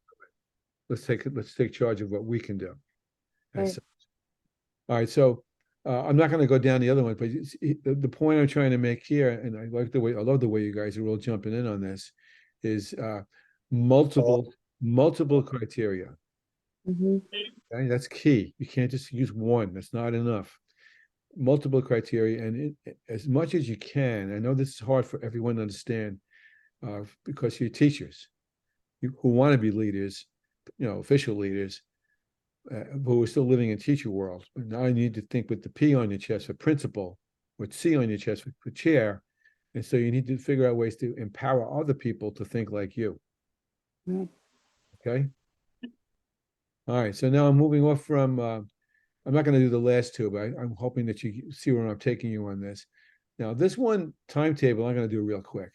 Let's take charge of what we can do. as Right. such. All right, so I'm not gonna go down the other one, but the point I'm trying to make here, and I love the way you guys are all jumping in on this, is multiple criteria. Mhm. Okay, that's key. You can't just use one. That's not enough. Multiple criteria, and as much as you can. I know this is hard for everyone to understand, because you're teachers, who want to be leaders, official leaders, who are still living in teacher world. But now you need to think with the P on your chest for principal, with C on your chest for chair, and so you need to figure out ways to empower other people to think like you. Right. Okay. All right. So now I'm moving off from. I'm not going to do the last two, but I'm hoping that you see where I'm taking you on this. Now, this one timetable, I'm going to do real quick.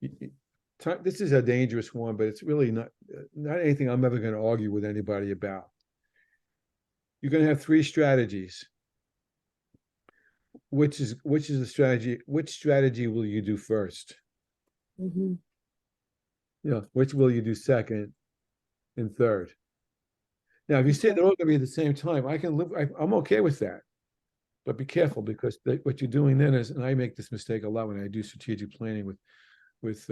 This is a dangerous one, but it's really not anything I'm ever going to argue with anybody about. You're going to have three strategies. Which is the strategy? Which strategy will you do first? Mhm. Which will you do second and third? Now, if you say they're all going to be at the same time, I'm okay with that. But be careful, because what you're doing then is, and I make this mistake a lot when I do strategic planning with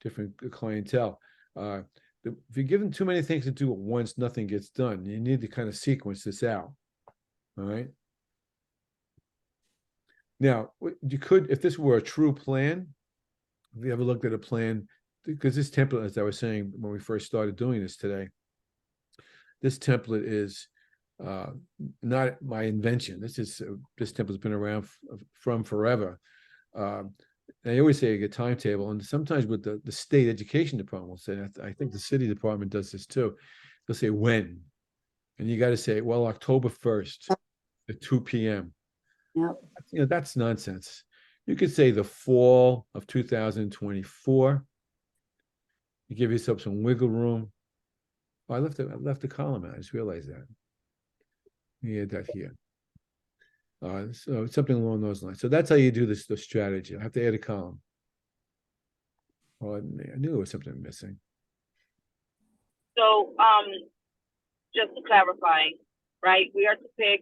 different clientele. If you give them too many things to do at once, nothing gets done. You need to kind of sequence this out. All right. Now, you could, if this were a true plan, if you ever looked at a plan, because this template, as I was saying when we first started doing this today, this template is not my invention. This template's been around from forever. I always say a timetable, and sometimes with the state education department will say, I think the city department does this too. They'll say when, and you got to say, well, October 1st at 2 p.m. Yep. That's nonsense. You could say the fall of 2024. You give yourself some wiggle room. Oh, I left the column out. I just realized that. You add that here. So something along those lines. So that's how you do the strategy. I have to add a column. Oh, I knew there was something missing. So, just to clarify, right, we are to pick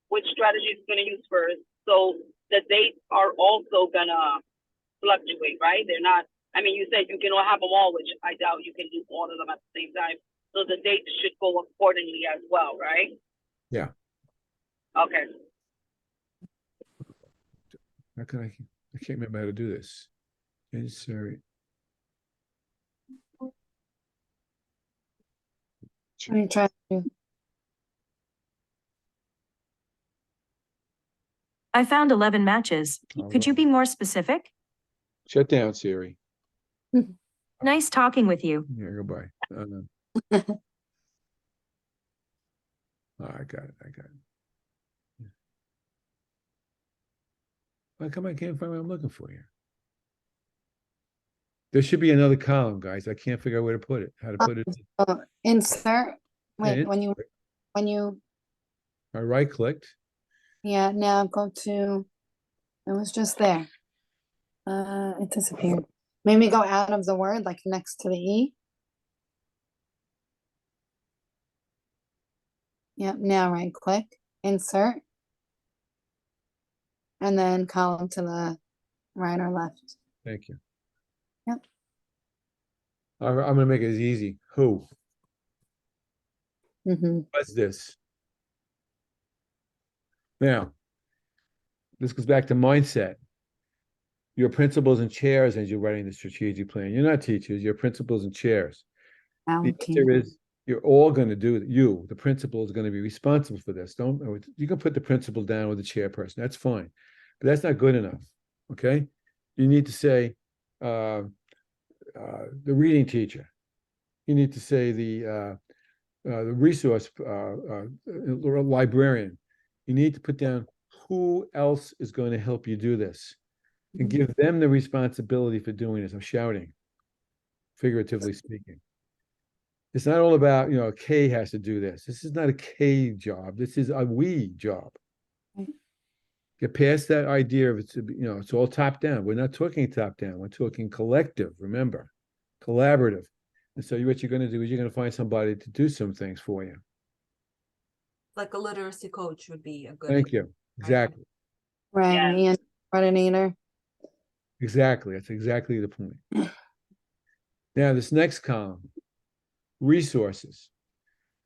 which strategy is going to use first. So the dates are also going to fluctuate, right? They're not, I mean, you said you can have them all, which I doubt you can do all of them at the same time. So the dates should go accordingly as well, right? Yeah. Okay. How can I can't remember how to do this. Insert. Let me try to. I found 11 matches. Could you be more specific? Shut down, Siri. Nice talking with you. Yeah, goodbye. Oh, I got it. How come I can't find what I'm looking for here? There should be another column, guys. I can't figure out where to put it. How to put it. Insert. Wait, Yeah, when you I right clicked. yeah, now go to, it was just there. It disappeared. Maybe go out of the word, like next to the E. Yep, now right click, insert. And then column to the right or left. Thank you. Yep. I'm gonna make it as easy. Who Mm-hmm. was this? Now, this goes back to mindset. Your principals and chairs as you're writing the strategic plan. You're not teachers, you're principals and chairs. The answer is you're all going to do it. You, the principal, is going to be responsible for this. You can put the principal down with the chairperson. That's fine, but that's not good enough. Okay, you need to say the reading teacher. You need to say the resource librarian. You need to put down who else is going to help you do this, and give them the responsibility for doing this. I'm shouting, figuratively speaking. It's not all about, Kay has to do this. This is not a Kay job. This is a we job. Get past that idea of it's, it's all top down. We're not talking top down. We're talking collective, remember, collaborative. And so what you're going to do is you're going to find somebody to do some things for you. Like a literacy coach would be a good. Thank you. Exactly. Right, Yeah. and coordinator. Exactly. That's exactly the point. Now, this next column, resources.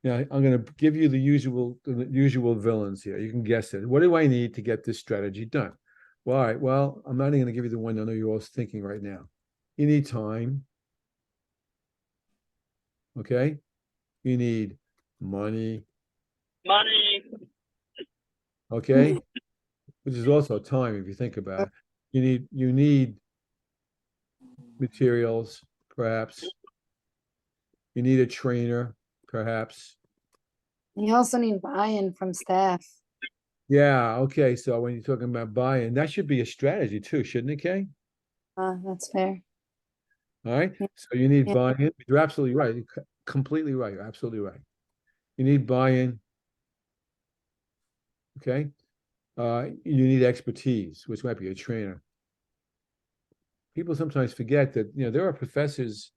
Now, I'm going to give you the usual villains here. You can guess it. What do I need to get this strategy done? Why? Well, I'm not even going to give you the one I know you're all thinking right now. You need time. Okay? You need money. Money. Okay? Which is also time if you think about it. You need materials, perhaps. You need a trainer, perhaps. You also need buy-in from staff. Yeah, okay. So when you're talking about buy-in, that should be a strategy too, shouldn't it, Kay? That's fair. All right. Yeah. So you need Yeah. buy-in. You're absolutely right. You're completely right. You're absolutely right. You need buy-in. Okay. You need expertise, which might be a trainer. People sometimes forget that, there are professors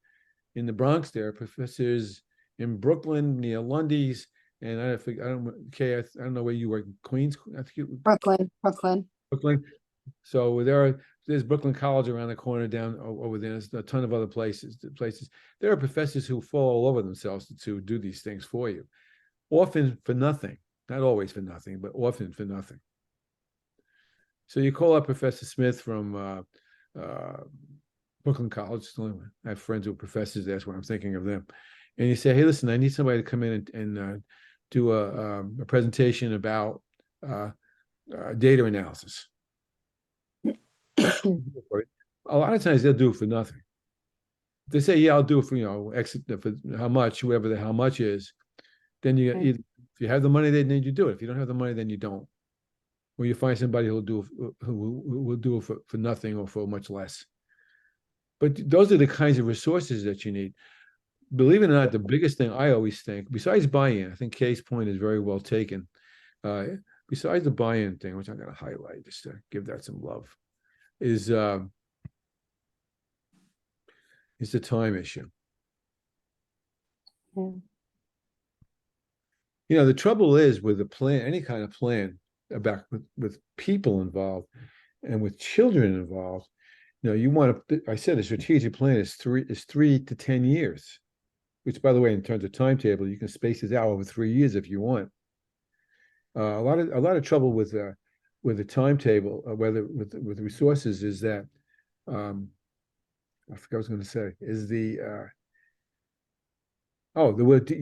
in the Bronx, there are professors in Brooklyn, near Lundy's, and Kay, I don't know where you were, Queens, I think Brooklyn. Brooklyn. So there's Brooklyn College around the corner down over there. There's a ton of other places. There are professors who fall all over themselves to do these things for you, often for nothing. Not always for nothing, but often for nothing. So you call up Professor Smith from Brooklyn College. I have friends who are professors. That's why I'm thinking of them. And you say, hey, listen, I need somebody to come in and do a presentation about data analysis. A lot of times they'll do it for nothing. They say, yeah, I'll do it for, for how much, whoever the how much is. Then if you have the money, then you do it. If you don't have the money, then you don't. Or you find somebody who will do it for nothing or for much less. But those are the kinds of resources that you need. Believe it or not, the biggest thing I always think, besides buy-in, I think Kay's point is very well taken. Besides the buy-in thing, which I'm going to highlight just to give that some love, is the time issue. Yeah. The trouble is with a plan, any kind of plan about with people involved and with children involved, you want to, I said a strategic plan is 3 to 10 years, which, by the way, in terms of timetable, you can space it out over 3 years if you want. A lot of trouble with the timetable, whether with resources, is that I forgot what I was going to say, is you're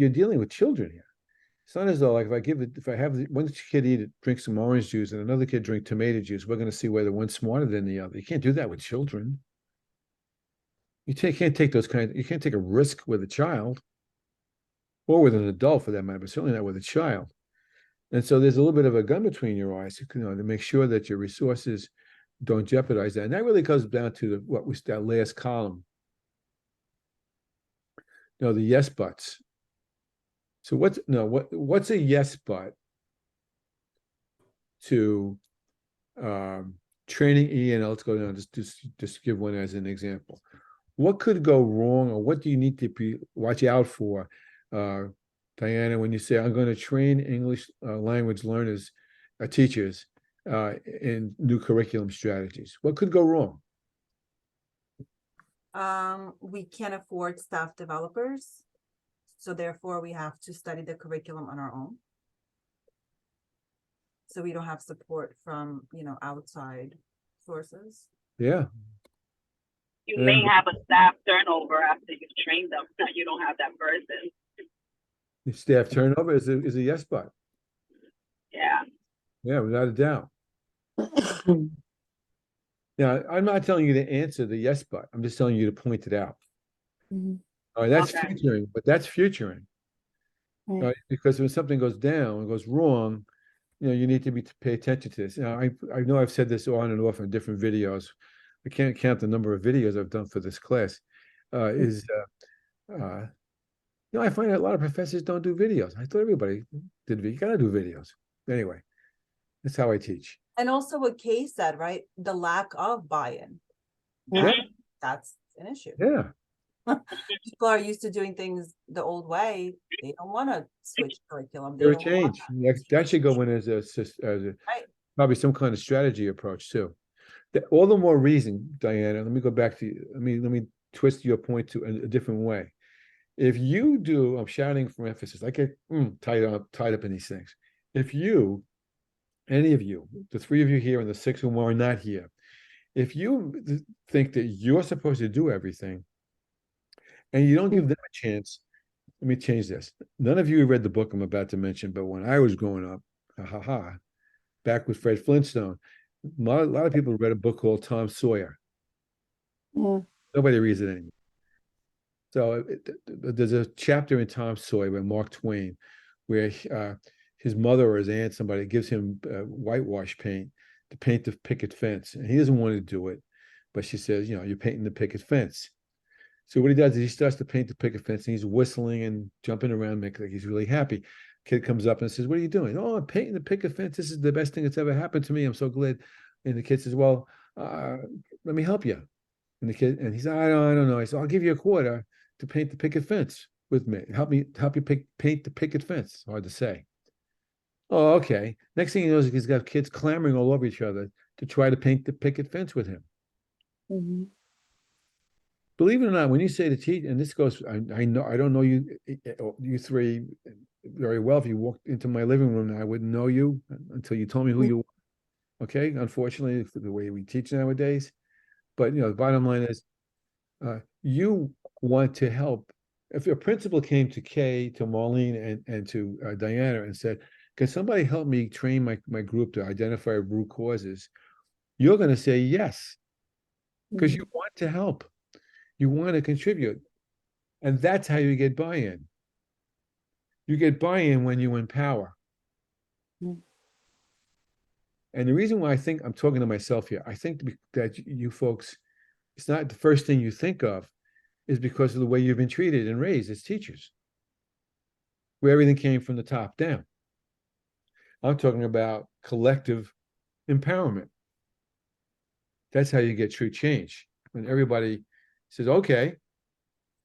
dealing with children here. It's not as though, like, if I have one kid drink some orange juice and another kid drink tomato juice, we're going to see whether one's smarter than the other. You can't do that with children. You can't take you can't take a risk with a child, or with an adult for that matter, but certainly not with a child. And so there's a little bit of a gun between your eyes, to make sure that your resources don't jeopardize that. And that really comes down to that last column. The yes buts. So what's a yes but to training E&L? Let's go down, just give one as an example. What could go wrong, or what do you need to watch out for, Diana, when you say, I'm going to train English language learners, teachers, in new curriculum strategies? What could go wrong? We can't afford staff developers. So therefore, we have to study the curriculum on our own. So we don't have support from, outside sources. Yeah. You may have a staff turnover after you've trained them. You don't have that person. The staff turnover is a yes but. Yeah. Yeah, without a doubt. Now, I'm not telling you to answer the yes but. I'm just telling you to point it out. All right, that's Okay. futuring, but that's futuring. Right. Right? Because when something goes down, goes wrong, you need to pay attention to this. Now, I know I've said this on and off in different videos. I can't count the number of videos I've done for this class. I find that a lot of professors don't do videos. I thought everybody did. You gotta do videos. Anyway, that's how I teach. And also what Kay said, right? The lack of buy-in. Yeah. That's an issue. Yeah. People are used to doing things the old way. They don't want to switch curriculum. They There a don't want change. That should go in as Right. probably some kind of strategy approach too. All the more reason, Diana, let me go back to you. Let me twist your point to a different way. If you do, I'm shouting for emphasis. I get tied up in these things. If you, any of you, the three of you here and the six who are not here, if you think that you're supposed to do everything and you don't give them a chance, let me change this. None of you read the book I'm about to mention, but when I was growing up, back with Fred Flintstone, a lot of people read a book called Tom Sawyer. Nobody reads it anymore. So there's a chapter in Tom Sawyer by Mark Twain where his mother or his aunt, somebody gives him whitewash paint to paint the picket fence. And he doesn't want to do it. But she says, you're painting the picket fence. So what he does is he starts to paint the picket fence and he's whistling and jumping around, making like he's really happy. Kid comes up and says, "What are you doing?" "Oh, I'm painting the picket fence. This is the best thing that's ever happened to me. I'm so glad." And the kid says, "Well, let me help you." And the kid, and he said, I don't know. I said, "I'll give you a quarter to paint the picket fence with me. Help you paint the picket fence." It's hard to say. Oh, okay. Next thing he knows, he's got kids clamoring all over each other to try to paint the picket fence with him. Believe it or not, when you say to teach, and this goes, I know, I don't know you three very well. If you walked into my living room, I wouldn't know you until you told me who you were. Okay, unfortunately, for the way we teach nowadays. But the bottom line is, you want to help. If a principal came to Kay, to Marlene, and to Diana and said, "Can somebody help me train my group to identify root causes?" You're going to say yes, because you want to help. You want to contribute. And that's how you get buy-in. You get buy-in when you empower. And the reason why I think I'm talking to myself here, I think that you folks, it's not the first thing you think of, is because of the way you've been treated and raised as teachers, where everything came from the top down. I'm talking about collective empowerment. That's how you get true change. When everybody says, "Okay,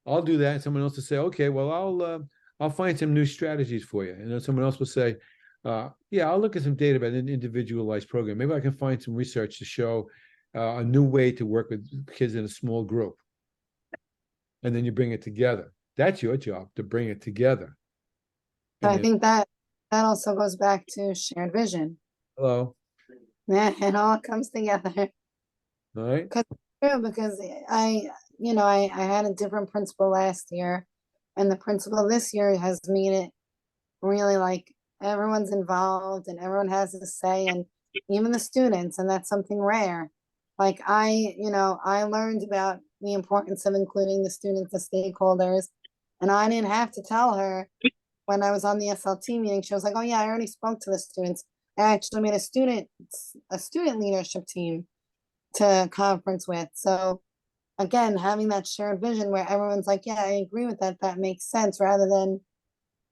I'll do that," and someone else will say, "Okay, well, I'll find some new strategies for you." And then someone else will say, "Yeah, I'll look at some data about an individualized program. Maybe I can find some research to show a new way to work with kids in a small group." And then you bring it together. That's your job, to bring it together. So I think that also goes back to shared vision. Hello. Yeah, it all comes together. All right. True, because I had a different principal last year, and the principal this year has made it really like everyone's involved and everyone has a say, and even the students, and that's something rare. Like I learned about the importance of including the students, the stakeholders, and I didn't have to tell her when I was on the SLT meeting. She was like, "Oh yeah, I already spoke to the students. I actually made a student leadership team to conference with." So again, having that shared vision where everyone's like, "Yeah, I agree with that. That makes sense," rather than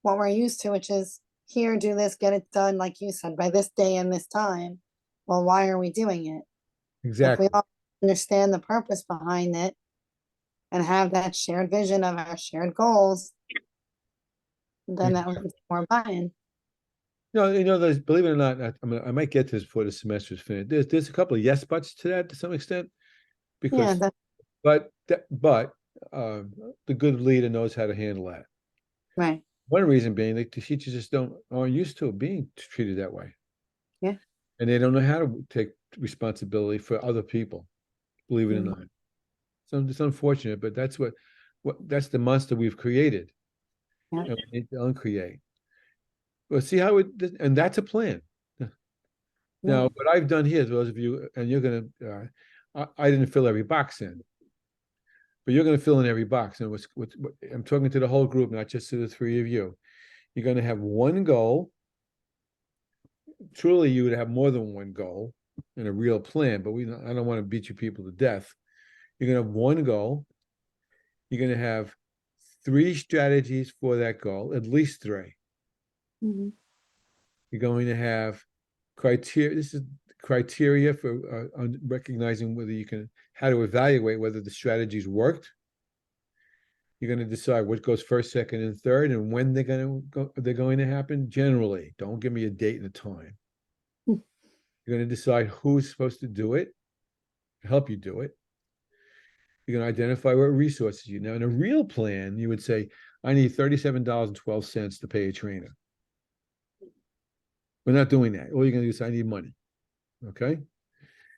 what we're used to, which is here, do this, get it done, like you said, by this day and this time. Well, why are we doing it? Exactly. If we all understand the purpose behind it and have that shared vision of our shared goals, then that would be more buy-in. There's, believe it or not, I might get to this before the semester is finished. There's a couple of yes buts to that to some extent, because but the good leader knows how to handle that. Right. One reason being that the teachers just aren't used to being treated that way. Yeah. And they don't know how to take responsibility for other people, believe it or not. So it's unfortunate, but that's that's the monster we've created. Yeah. And we need to uncreate. Well, see how and that's a plan. Now, what I've done here, those of you, and you're going to, I didn't fill every box in, but you're going to fill in every box. And I'm talking to the whole group, not just to the three of you. You're going to have one goal. Truly, you would have more than one goal and a real plan, but I don't want to beat you people to death. You're going to have one goal. You're going to have 3 strategies for that goal, at least 3. You're going to have criteria. This is criteria for recognizing whether you can, how to evaluate whether the strategies worked. You're going to decide what goes first, second, and third, and when they're going to happen. Generally, don't give me a date and a time. Hmm. You're going to decide who's supposed to do it, help you do it. You're going to identify what resources you know. In a real plan, you would say, I need $37.12 to pay a trainer. We're not doing that. All you're going to do is I need money. Okay.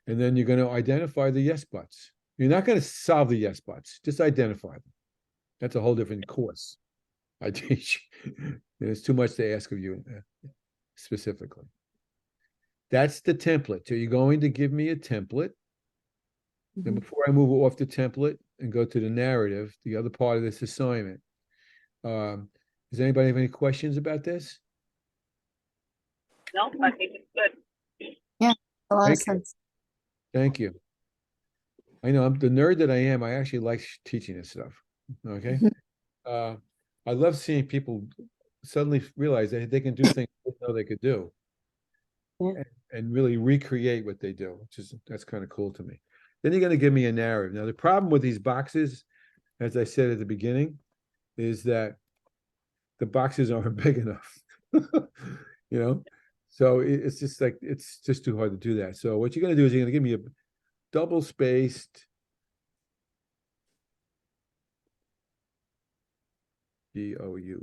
And then you're going to identify the yes buts. You're not going to solve the yes buts, just identify them. That's a whole different course I teach. There's too much to ask of you specifically. That's the template. So you're going to give me a template. And before I move off the template and go to the narrative, the other part of this assignment, does anybody have any questions about this? No, I think it's good. A lot of Thank you. sense. Thank you. I know I'm the nerd that I am. I actually like teaching this stuff. Okay. I love seeing people suddenly realize that they can do things they didn't know they could do. Yeah. And really recreate what they do, that's kind of cool to me. Then you're going to give me a narrative. Now, the problem with these boxes, as I said at the beginning, is that the boxes aren't big enough. You know, so it's just like, it's just too hard to do that. So what you're going to do is you're going to give me a double spaced DOUBLE,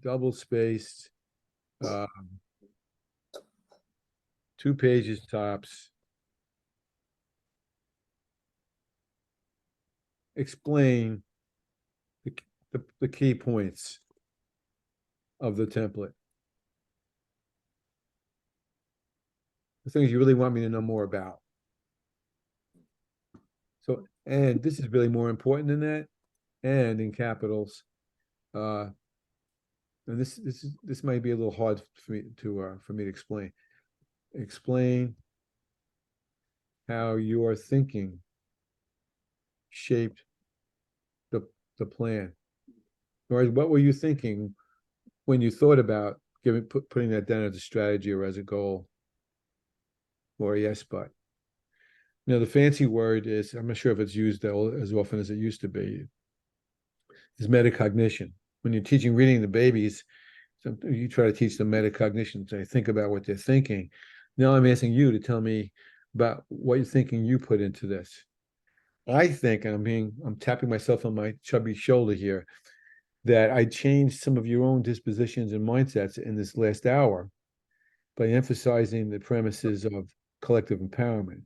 double spaced, 2 pages tops. Explain the key points of the template. The things you really want me to know more about. So, and this is really more important than that, and in capitals. And this might be a little hard for me to explain. Explain how your thinking shaped the plan. Or what were you thinking when you thought about putting that down as a strategy or as a goal or a yes but? You know, the fancy word is, I'm not sure if it's used as often as it used to be, is metacognition. When you're teaching reading to babies, you try to teach them metacognition, so they think about what they're thinking. Now I'm asking you to tell me about what you're thinking you put into this. I think, and I'm tapping myself on my chubby shoulder here, that I changed some of your own dispositions and mindsets in this last hour by emphasizing the premises of collective empowerment.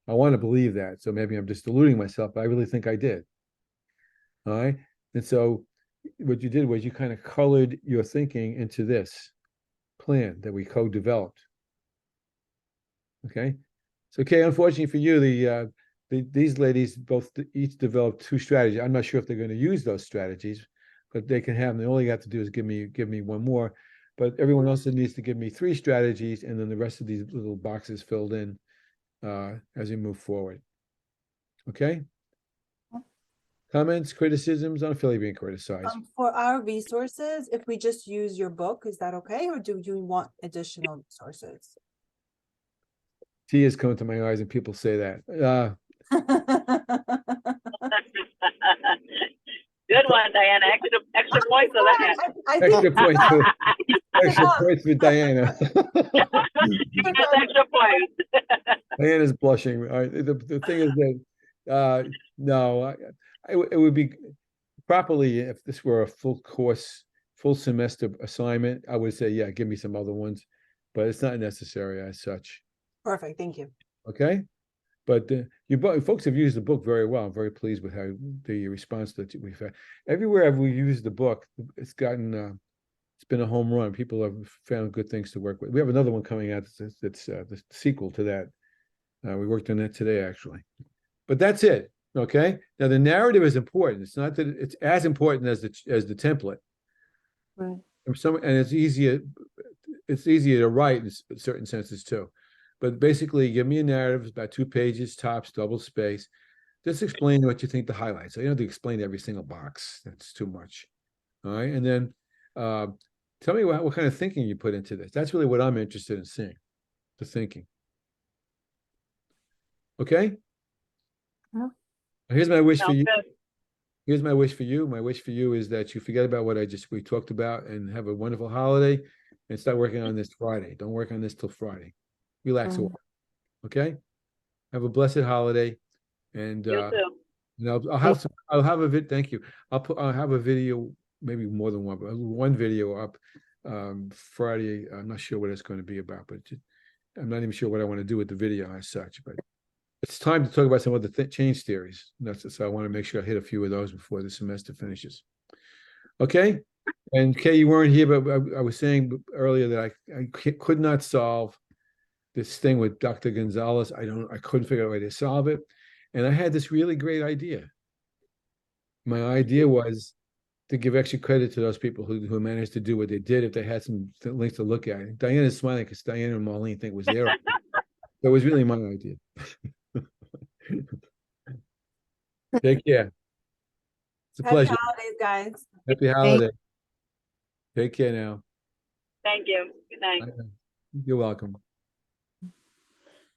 I want to believe that, so maybe I'm just deluding myself, but I really think I did. All right. And so what you did was you kind of colored your thinking into this plan that we co-developed. Okay. So, okay, unfortunately for you, these ladies each developed 2 strategies. I'm not sure if they're going to use those strategies, but they can have them. All you have to do is give me one more. But everyone else needs to give me 3 strategies, and then the rest of these little boxes filled in as we move forward. Okay. Comments, criticisms? I don't feel like being criticized. For our resources, if we just use your book, is that okay? Or do you want additional resources? Tears come to my eyes and people say that. Good one, Diana. Extra points for that. Extra points for Diana. You get extra points. Diana's blushing. The thing is that no, it would be properly, if this were a full course, full semester assignment, I would say, yeah, give me some other ones, but it's not necessary as such. Perfect, thank you. Okay, but you folks have used the book very well. I'm very pleased with how the response that we've had. Everywhere we used the book, it's gotten it's been a home run. People have found good things to work with. We have another one coming out that's the sequel to that. We worked on that today, actually. But that's it. Okay. Now the narrative is important. It's not that it's as important as the template. Right. And it's easier to write in certain senses too. But basically, give me a narrative, about 2 pages, tops, double space. Just explain what you think the highlights. So you don't have to explain every single box. That's too much. All right. And then Tell me what kind of thinking you put into this. That's really what I'm interested in seeing, the thinking. Okay? Yeah. Here's my wish for Sounds you. good. Here's my wish for you. My wish for you is that you forget about what we talked about and have a wonderful holiday and start working on this Friday. Don't work on this till Friday. Relax a Mm. while. Okay? Have a blessed holiday. And You too. I'll have I'll have a thank you. I'll have a video, maybe more than one, but one video up Friday. I'm not sure what it's going to be about, but I'm not even sure what I want to do with the video as such, but it's time to talk about some of the change theories. So I want to make sure I hit a few of those before the semester finishes. Okay. And Kay, you weren't here, but I was saying earlier that I could not solve this thing with Dr. Gonzalez. I couldn't figure out a way to solve it. And I had this really great idea. My idea was to give extra credit to those people who managed to do what they did if they had some links to look at. Diana's smiling because Diana and Marlene think it was their idea. That was really my idea. Take care. It's a Happy pleasure. holidays, guys. Happy holiday. Take care now. Thank you. Good night. You're welcome.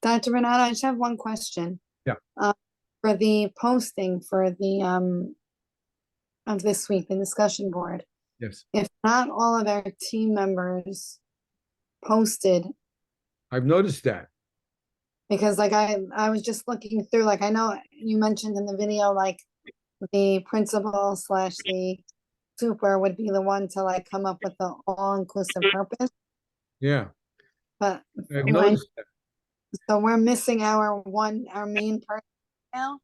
Dr. Renato, I just have one question. Yeah. For the posting for the of this week, the discussion board, Yes. if not all of our team members posted, I've noticed that. because like I was just looking through, like I know you mentioned in the video, like the principal / the super would be the one to like come up with the all-inclusive purpose, Yeah. but I've when- noticed that. so we're missing our main person now.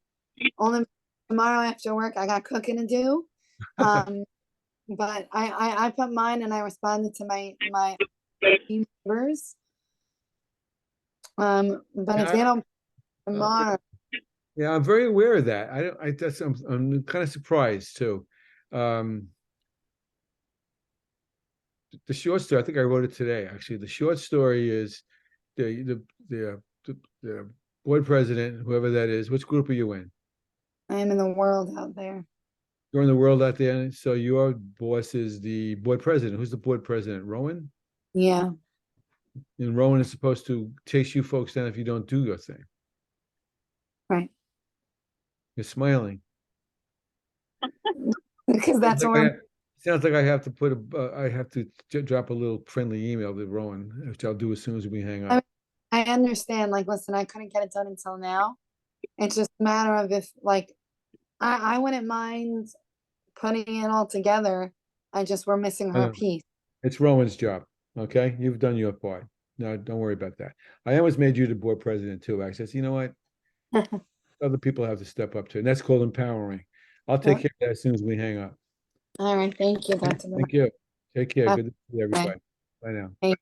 Only tomorrow after work, I got cooking to do. But I put mine and I responded to my team members. But if they don't tomorrow, Yeah, I'm very aware of that. I'm kind of surprised too. The short story, I think I wrote it today, actually. The short story is the board president, whoever that is, which group are you in? I am in the world out there. You're in the world out there, so your boss is the board president. Who's the board president? Rowan? Yeah, And Rowan is supposed to chase you folks down if you don't do your thing. right. You're smiling. Because that's what we're Sounds like I have to put I have to drop a little friendly email to Rowan, which I'll do as soon as we hang up. I understand. Like, listen, I couldn't get it done until now. It's just a matter of if, like, I wouldn't mind putting it all together. We're missing her know. piece. It's Rowan's job. Okay, you've done your part. No, don't worry about that. I almost made you the board president too. I said, you know what? Other people have to step up too, and that's called empowering. I'll take Yeah. care of that as soon as we hang up. All right, thank you, Dr. Thank you. Take care. Bye. Good to see everybody. Bye now. Thank